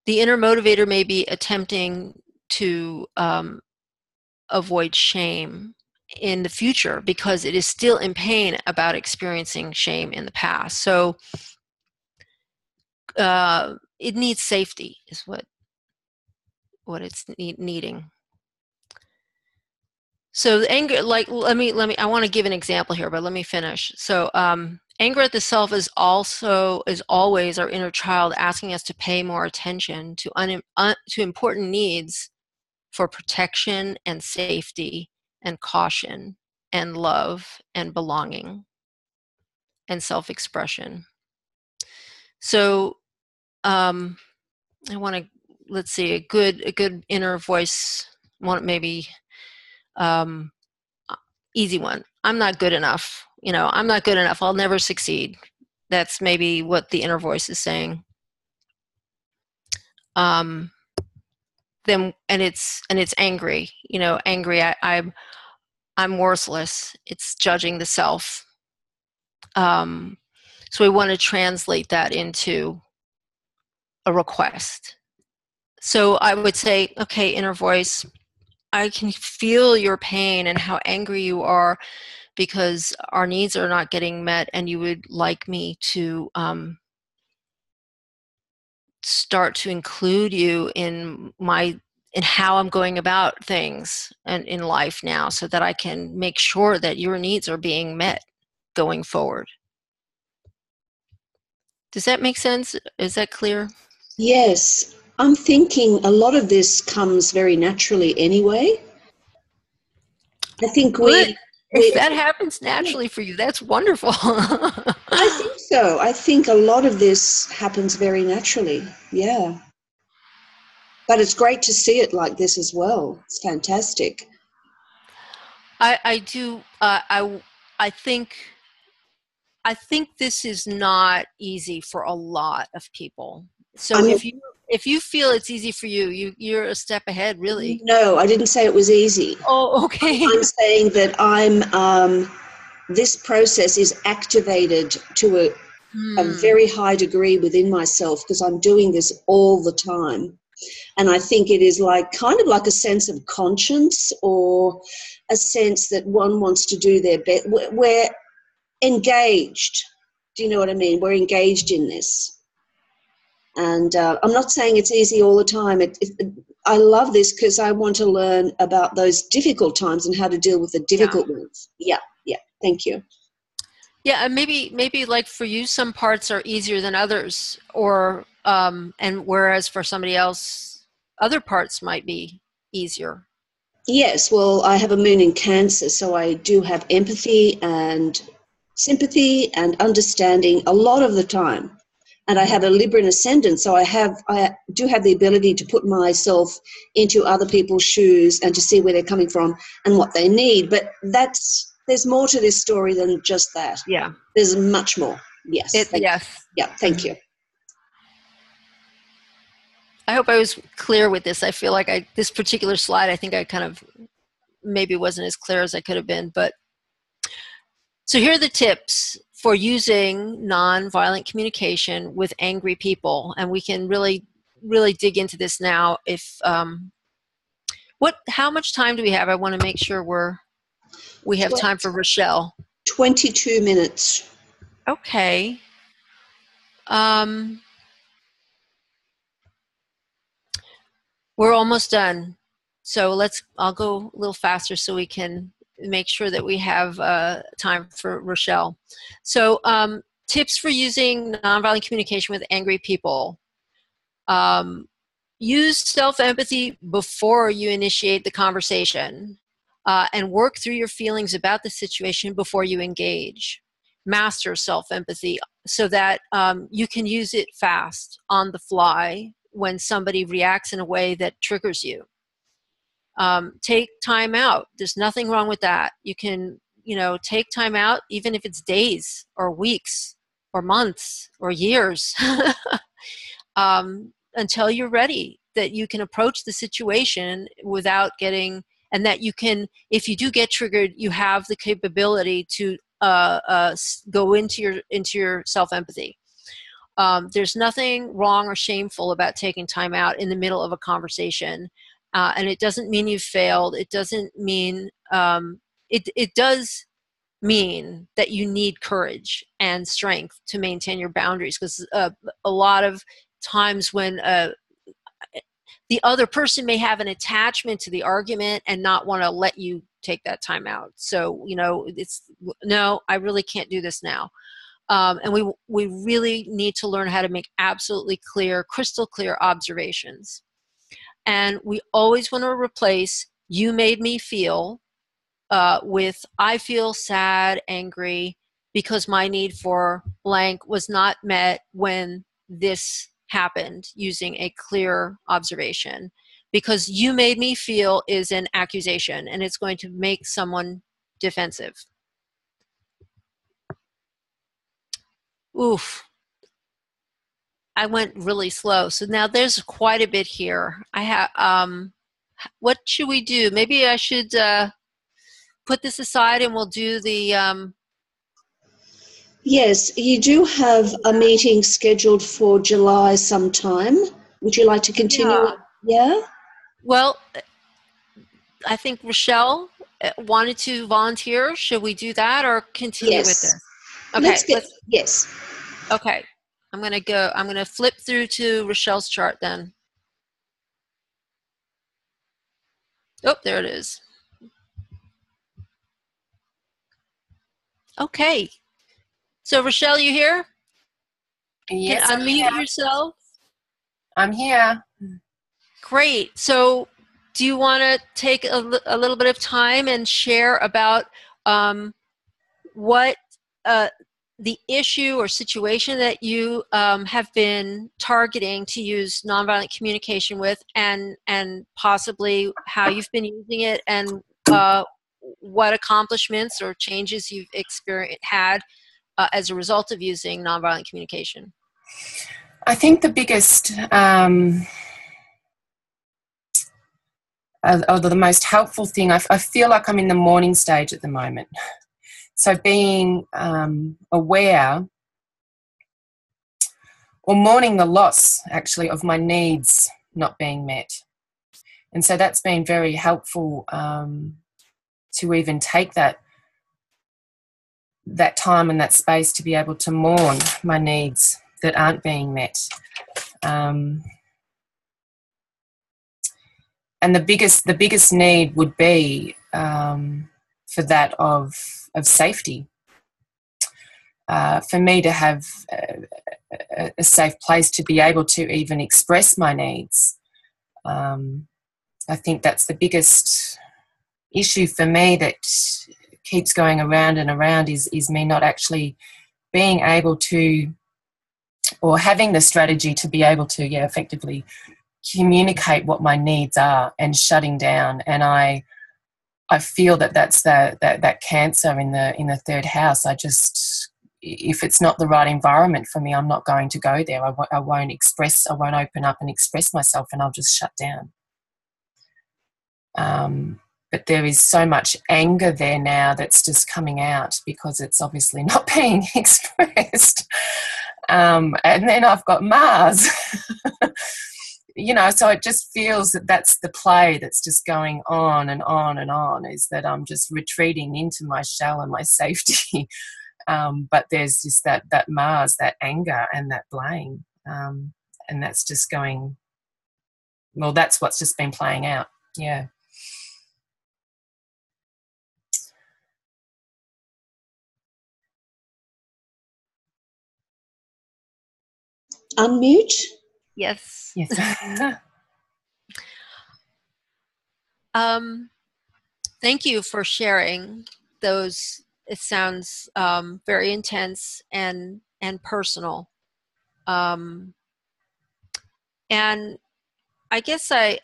The inner motivator may be attempting to avoid shame in the future because it is still in pain about experiencing shame in the past. So it needs safety, is what it's needing. So the anger, like, I want to give an example here, but let me finish. So anger at the self is always our inner child asking us to pay more attention to important needs for protection and safety and caution and love and belonging and self-expression. So I want to, let's see, a good inner voice, maybe easy one. I'm not good enough. I'm not good enough. I'll never succeed. That's maybe what the inner voice is saying. Then it's angry. Angry. I'm worthless. It's judging the self. So we want to translate that into a request. So I would say, okay, inner voice, I can feel your pain and how angry you are because our needs are not getting met, and you would like me to start to include you in how I'm going about things and in life now, so that I can make sure that your needs are being met going forward. Does that make sense? Is that clear? Yes. I'm thinking a lot of this comes very naturally anyway. I think if that happens naturally for you, that's wonderful. I think so. I think a lot of this happens very naturally. Yeah. But it's great to see it like this as well. It's fantastic. I do. I think this is not easy for a lot of people. So if you feel it's easy for you, you're a step ahead, really. No, I didn't say it was easy. Oh, okay. I'm saying that this process is activated to a very high degree within myself because I'm doing this all the time. And I think it is kind of like a sense of conscience, or a sense that one wants to do their best. We're engaged. Do you know what I mean? We're engaged in this. And I'm not saying it's easy all the time. I love this because I want to learn about those difficult times and how to deal with the difficult ones. Yeah. Thank you. Yeah, and maybe like for you, some parts are easier than others, or and whereas for somebody else, other parts might be easier. Yes, well, I have a moon in Cancer, so I do have empathy and sympathy and understanding a lot of the time. And I have a Libran ascendant, so I do have the ability to put myself into other people's shoes and to see where they're coming from and what they need. But there's more to this story than just that. Yeah. There's much more. Yes. Yes. Yeah, thank you. I hope I was clear with this. I feel like this particular slide, I think I kind of maybe wasn't as clear as I could have been. But so here are the tips for using nonviolent communication with angry people. And we can really, really dig into this now. How much time do we have? I want to make sure we have time for Rochelle. 22 minutes. Okay. We're almost done. So I'll go a little faster so we can make sure that we have time for Rochelle. So tips for using nonviolent communication with angry people. Use self-empathy before you initiate the conversation, and work through your feelings about the situation before you engage. Master self-empathy so that you can use it fast, on the fly, when somebody reacts in a way that triggers you. Take time out. There's nothing wrong with that. You can, take time out, even if it's days or weeks or months or years, until you're ready, that you can approach the situation without getting, and that you can, if you do get triggered, you have the capability to go into your self-empathy. There's nothing wrong or shameful about taking time out in the middle of a conversation. And it doesn't mean you've failed. It doesn't mean, it does mean that you need courage and strength to maintain your boundaries, because a lot of times when the other person may have an attachment to the argument and not want to let you take that time out. So, no, I really can't do this now. And we really need to learn how to make absolutely clear, crystal clear observations. And we always want to replace "you made me feel" with "I feel sad, angry, because my need for blank was not met when this happened," using a clear observation. Because "you made me feel" is an accusation, and it's going to make someone defensive. Oof. I went really slow. So now there's quite a bit here. I have, what should we do? Maybe I should put this aside and we'll do the... Yes, you do have a meeting scheduled for July sometime. Would you like to continue? Yeah? Well, I think Rochelle wanted to volunteer. Should we do that or continue with this? Okay. Yes. Okay. I'm going to flip through to Rochelle's chart then. Oh, there it is. Okay. So Rochelle, you here? Yes, Can unmute yourself? I'm here. Great. So do you want to take a little bit of time and share about what the issue or situation that you have been targeting to use nonviolent communication with, and possibly how you've been using it, and what accomplishments or changes you've had as a result of using nonviolent communication? I think the biggest, or the most helpful thing, I feel like I'm in the mourning stage at the moment. So being aware, or mourning the loss, actually, of my needs not being met. And so that's been very helpful to even take that time and that space to be able to mourn my needs that aren't being met. And the biggest need would be for that of safety. For me to have a safe place to be able to even express my needs. I think that's the biggest issue for me that keeps going around and around, is me not actually being able to, or having the strategy to be able to, effectively communicate what my needs are, and shutting down. And I feel that that's that cancer in the third house. I just, if it's not the right environment for me, I'm not going to go there. I won't open up and express myself, and I'll just shut down. But there is so much anger there now that's just coming out because it's obviously not being expressed. And then I've got Mars. So it just feels that that's the play that's just going on and on and on, is that I'm just retreating into my shell and my safety. But there's just that Mars, that anger and that blame. And that's just going, well, that's what's just been playing out. Yeah. Unmute. Yes. Yes. Thank you for sharing those. It sounds very intense and personal. And I guess I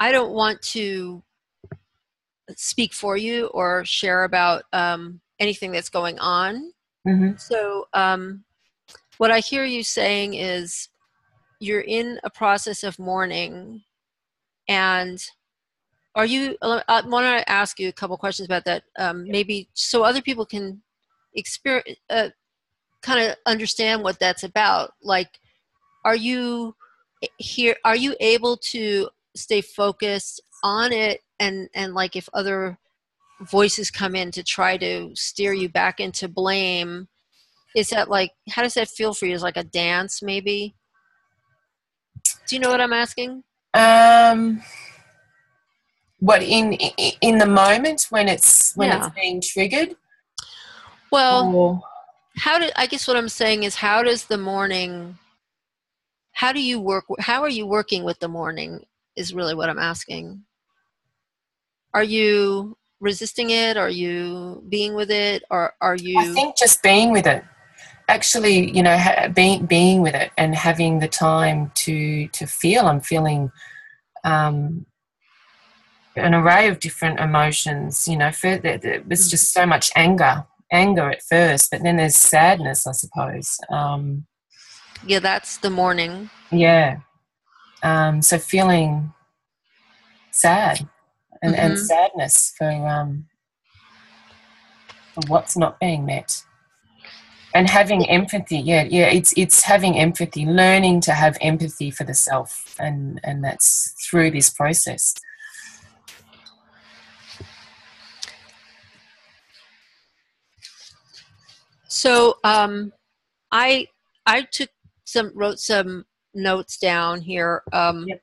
don't want to speak for you or share about anything that's going on. Mm-hmm. So what I hear you saying is you're in a process of mourning, and I want to ask you a couple questions about that, maybe so other people can experience, kind of understand what that's about. Like, are you able to stay focused on it, and like, if other voices come in to try to steer you back into blame, is that like, how does that feel for you? Is like a dance, maybe? Do you know what I'm asking? What, in the moment when it's being triggered? Well, or... I guess what I'm saying is, how does the mourning, how are you working with the mourning is really what I'm asking. Are you resisting it? Are you being with it? Or are you... I think just being with it. Actually, being with it and having the time to feel. I'm feeling an array of different emotions. There was just so much anger at first, but then there's sadness, I suppose. Yeah, that's the mourning. Yeah. So feeling sad and sadness for what's not being met. And having empathy, it's having empathy, learning to have empathy for the self, and that's through this process. So I wrote some notes down here. Yep.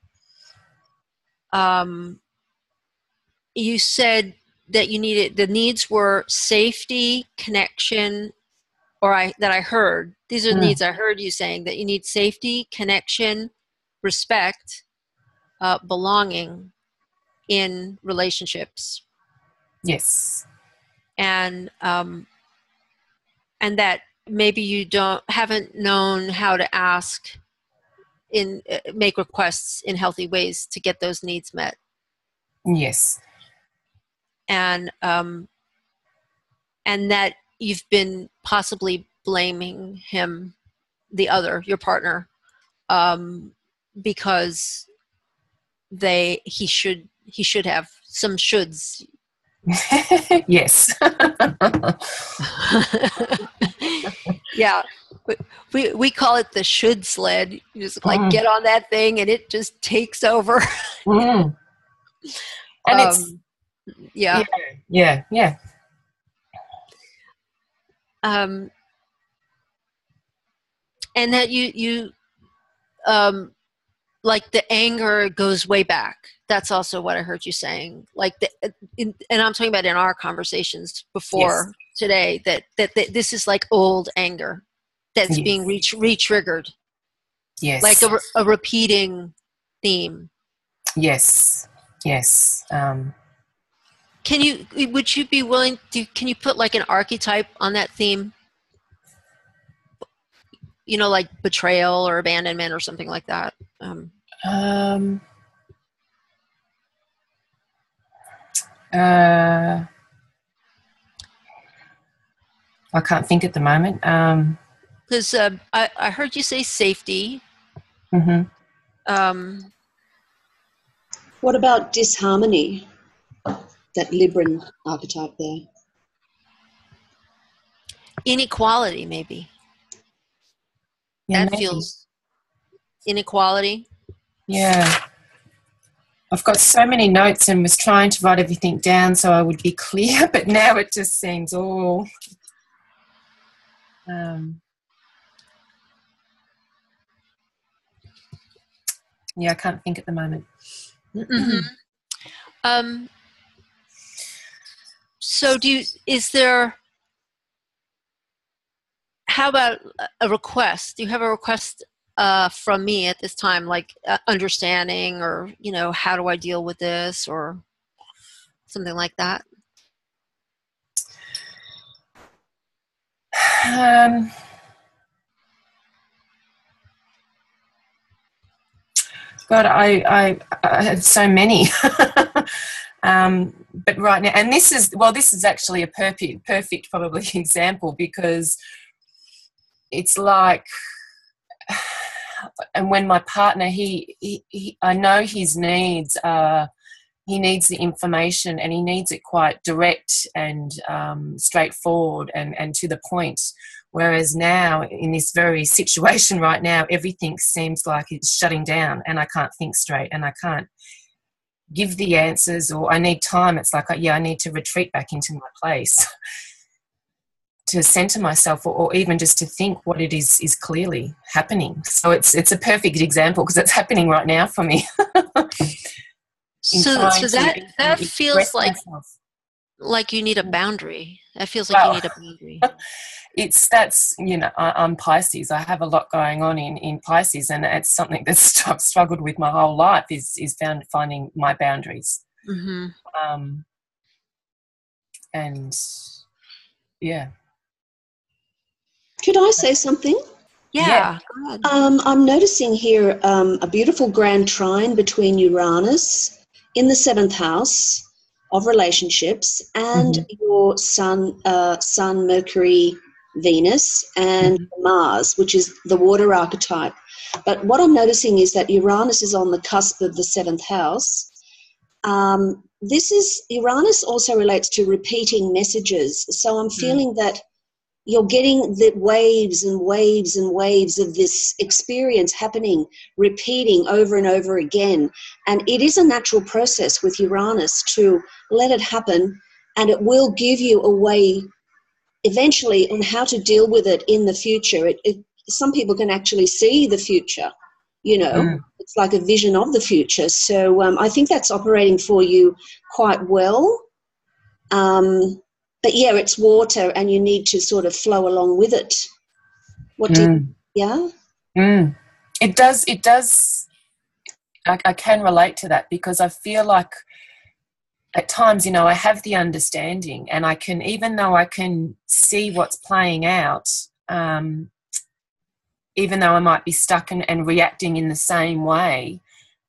You said that the needs were safety, connection, that I heard. These are the needs I heard you saying, that you need safety, connection, respect, belonging in relationships. Yes. And and that maybe you haven't known how to ask make requests in healthy ways to get those needs met. Yes. And that you've been possibly blaming him, your partner, because he should have some shoulds. Yes. Yeah. We call it the should sled. You just get on that thing and it just takes over. And it's yeah. And that you like the anger goes way back. That's also what I heard you saying. Like and I'm talking about in our conversations before today, that this is like old anger that's being re-triggered. Yes. Like a repeating theme. Yes. Yes. Would you be willing to, can you put like an archetype on that theme? You know, like betrayal or abandonment or something like that. I can't think at the moment. Because I heard you say safety. What about disharmony? That Libran archetype there. Inequality, maybe. Yeah, that feels inequality. Yeah. I've got so many notes and was trying to write everything down so I would be clear, but now it just seems all... I can't think at the moment. So how about a request? Do you have a request from me at this time, like understanding, or, how do I deal with this, or something like that? God, I have so many. But right now, and this is actually a perfect probably example, because it's like, and when my partner, I know his needs are, he needs the information, and he needs it quite direct and straightforward and to the point. Whereas now, in this very situation right now, everything seems like it's shutting down, and I can't think straight, and I can't give the answers, or I need time. It's like, I need to retreat back into my place to center myself, or even just to think what it is clearly happening. So it's a perfect example, because it's happening right now for me. So that feels like you need a boundary. That feels like you need a boundary. I'm Pisces. I have a lot going on in Pisces, and it's something that's I've struggled with my whole life, is finding my boundaries. And yeah. Could I say something? Yeah. Go ahead. I'm noticing here a beautiful grand trine between Uranus in the 7th house of relationships and your Sun, Mercury, Venus, and Mars, which is the water archetype. But what I'm noticing is that Uranus is on the cusp of the 7th house. Uranus also relates to repeating messages. So I'm feeling that you're getting the waves and waves and waves of this experience happening, repeating over and over again. And it is a natural process with Uranus to let it happen, and it will give you a way eventually on how to deal with it in the future. Some people can actually see the future, It's like a vision of the future. So I think that's operating for you quite well. But yeah, it's water, and you need to sort of flow along with it. It does. I can relate to that, because I feel like at times, you know, I have the understanding, and I can, even though I can see what's playing out, even though I might be stuck and reacting in the same way,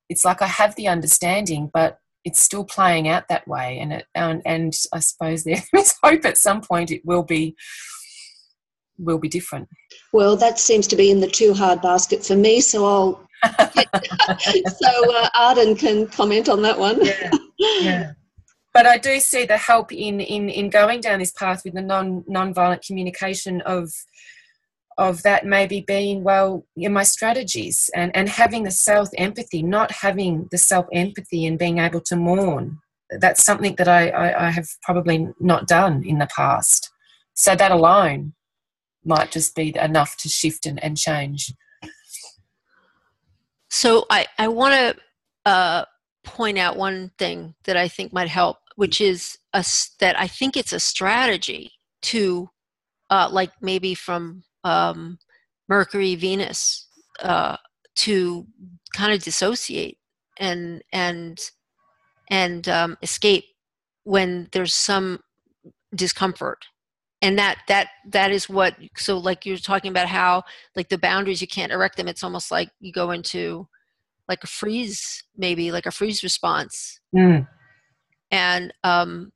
it's like I have the understanding, but it's still playing out that way. And I suppose there is hope at some point it will be different. Well, that seems to be in the too hard basket for me, so I'll Arden can comment on that one. Yeah. But I do see the help in going down this path with the non-violent communication of that maybe being, well, in my strategies and having the self-empathy, not having the self-empathy and being able to mourn. That's something that I have probably not done in the past. So that alone might just be enough to shift and change. So I want to point out one thing that I think might help, which is that I think it's a strategy to, like maybe from Mercury, Venus, to kind of dissociate and escape when there's some discomfort. And that is what, so like you're talking about how like the boundaries, you can't erect them. It's almost like you go into like a freeze, maybe like a freeze response. Mm. And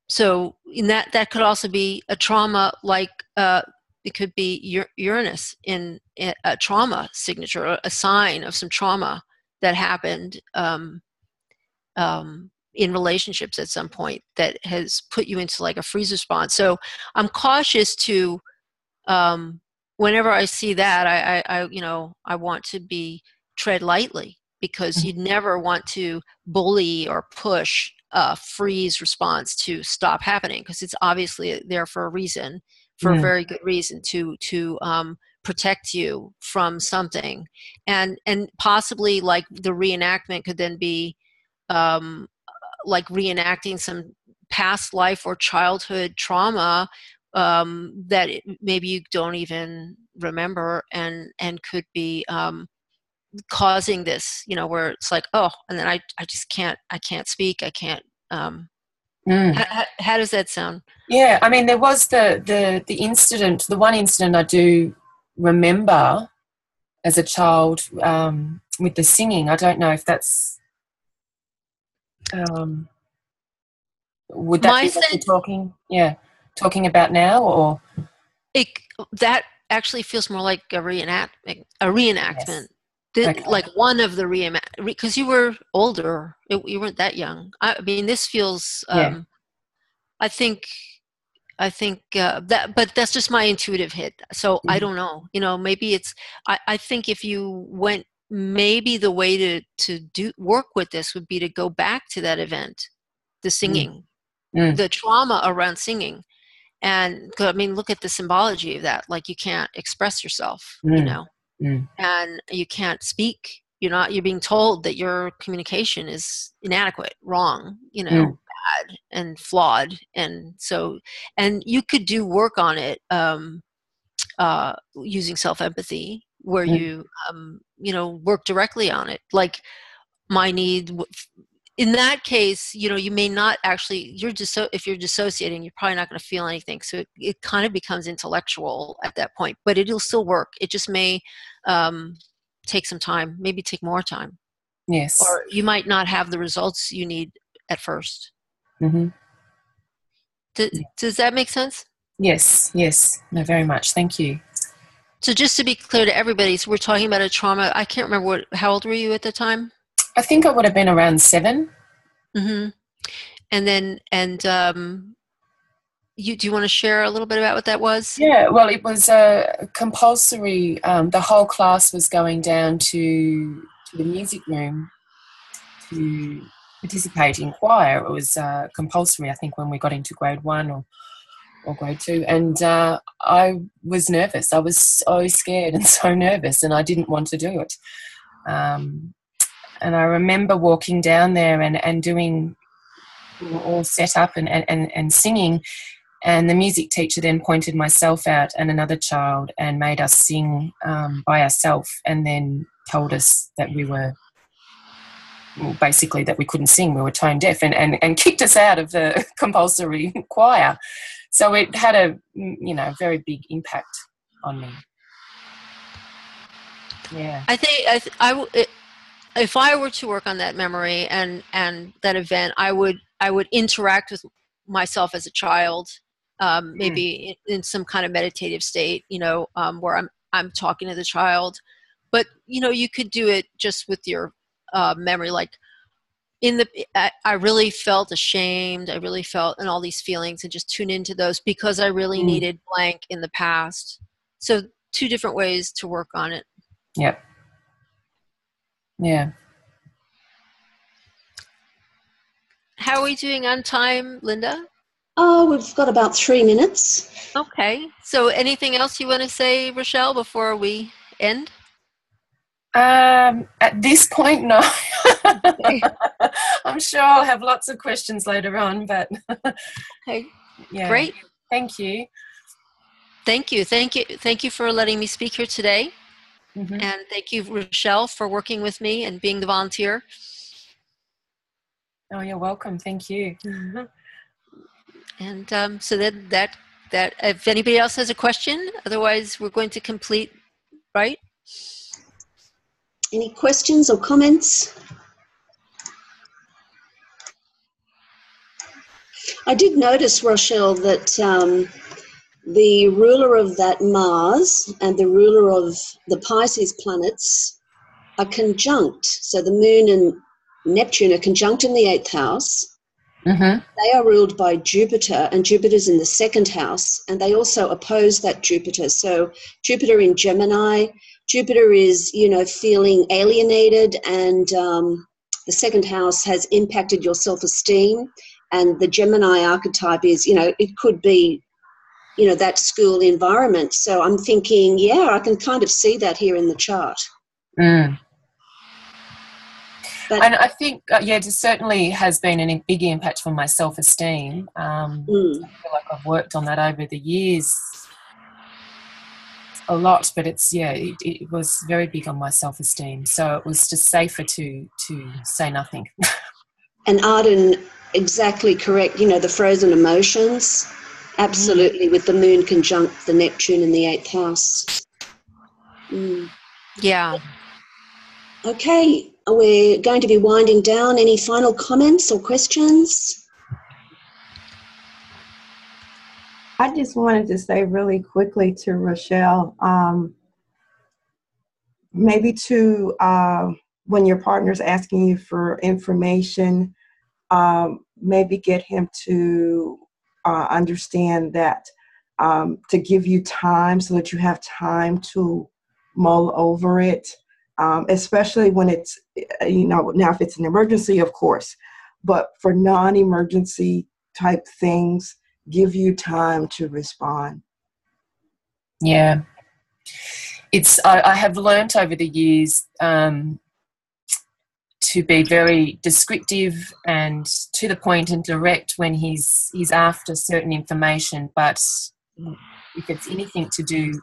so in that could also be a trauma, like it could be Uranus in a trauma signature, a sign of some trauma that happened in relationships at some point that has put you into like a freeze response. So I'm cautious to, whenever I see that, I want to be tread lightly, because you never want to bully or push a freeze response to stop happening, because it's obviously there for a reason, for a very good reason, to protect you from something. And possibly like the reenactment could then be like reenacting some past life or childhood trauma that maybe you don't even remember, and could be causing this, where it's like, oh, and then I just can't speak, I can't. How does that sound? Yeah, I mean, there was the incident, the one incident I do remember as a child with the singing. I don't know if that's would that be what you're talking about now, or that actually feels more like a reenactment. Yes. Okay. Like one of the because you were older, you weren't that young. I mean, this feels. I think that, but that's just my intuitive hit. So I don't know. Maybe it's. I think if you went, maybe the way to do work with this would be to go back to that event, the singing, the trauma around singing, and I mean, look at the symbology of that. Like you can't express yourself, and you can't speak. You're being told that your communication is inadequate, wrong, bad and flawed. And so, and you could do work on it using self-empathy, where you, work directly on it. Like my need, in that case, you may not actually, if you're dissociating, you're probably not going to feel anything. So it kind of becomes intellectual at that point, but it'll still work. It just may take some time, maybe take more time. Yes. Or you might not have the results you need at first. Mm-hmm. Does that make sense? Yes. No, very much. Thank you. So just to be clear to everybody, so we're talking about a trauma. I can't remember how old were you at the time? I think I would have been around 7. Mm-hmm. And then, do you want to share a little bit about what that was? Yeah, well, it was a compulsory. The whole class was going down to the music room to participate in choir. It was compulsory, I think, when we got into grade 1 or grade 2. And I was nervous. I was so scared and so nervous, and I didn't want to do it. And I remember walking down there and doing, all set up and singing. And the music teacher then pointed myself out and another child and made us sing by ourselves, and then told us that we were basically that we couldn't sing, we were tone deaf, and kicked us out of the compulsory choir. So it had a, very big impact on me. Yeah. I think if I were to work on that memory and that event, I would interact with myself as a child, maybe in some kind of meditative state, where I'm talking to the child. But you could do it just with your memory, like I really felt ashamed. I really felt, and all these feelings, and just tune into those because I really needed blank in the past. So 2 different ways to work on it. Yep. Yeah. How are we doing on time, Linda? Oh, we've got about 3 minutes. Okay. So anything else you want to say, Rochelle, before we end? At this point, no. I'm sure I'll have lots of questions later on, but okay. Yeah. Great. Thank you. Thank you for letting me speak here today. Mm-hmm. And thank you, Rochelle, for working with me and being the volunteer. Oh, you're welcome. Thank you. And so that if anybody else has a question, otherwise we're going to complete, right? Any questions or comments? I did notice, Rochelle, that the ruler of that Mars and the ruler of the Pisces planets are conjunct. So the Moon and Neptune are conjunct in the 8th house. Mm-hmm. They are ruled by Jupiter, and Jupiter's in the 2nd house, and they also oppose that Jupiter. So Jupiter in Gemini, Jupiter is, feeling alienated, and the 2nd house has impacted your self-esteem, and the Gemini archetype is, it could be, that school environment. So I'm thinking, I can kind of see that here in the chart. Mm. But, and I think, it certainly has been a big impact on my self-esteem. I feel like I've worked on that over the years a lot, but it was very big on my self-esteem. So it was just safer to say nothing. And Arden, exactly correct. The frozen emotions, absolutely, with the Moon conjunct the Neptune in the 8th house. Yeah. Okay, we're going to be winding down. Any final comments or questions? I just wanted to say really quickly to Rochelle, maybe to when your partner's asking you for information, maybe get him to understand that to give you time so that you have time to mull over it, especially when it's, now if it's an emergency, of course, but for non-emergency type things, give you time to respond. Yeah. I have learnt over the years to be very descriptive and to the point and direct when he's after certain information, but if it's anything to do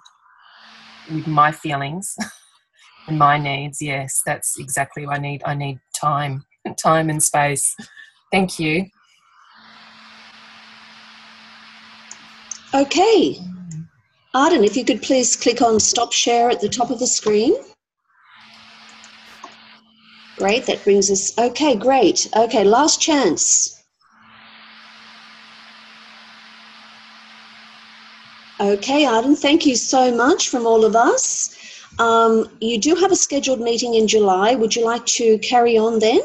with my feelings and my needs, yes, that's exactly what I need. I need time and space. Thank you. Okay. Arden, if you could please click on stop share at the top of the screen. Great, that brings us, okay, great. Okay, last chance. Okay, Arden, thank you so much from all of us. You do have a scheduled meeting in July. Would you like to carry on then?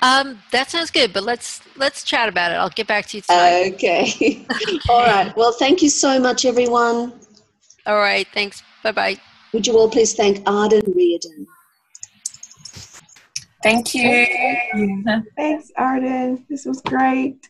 That sounds good, but let's chat about it. I'll get back to you tonight. Okay. All right. Well, thank you so much, everyone. All right. Thanks. Bye-bye. Would you all please thank Arden Riordan? Thank you. Thanks, Arden. This was great.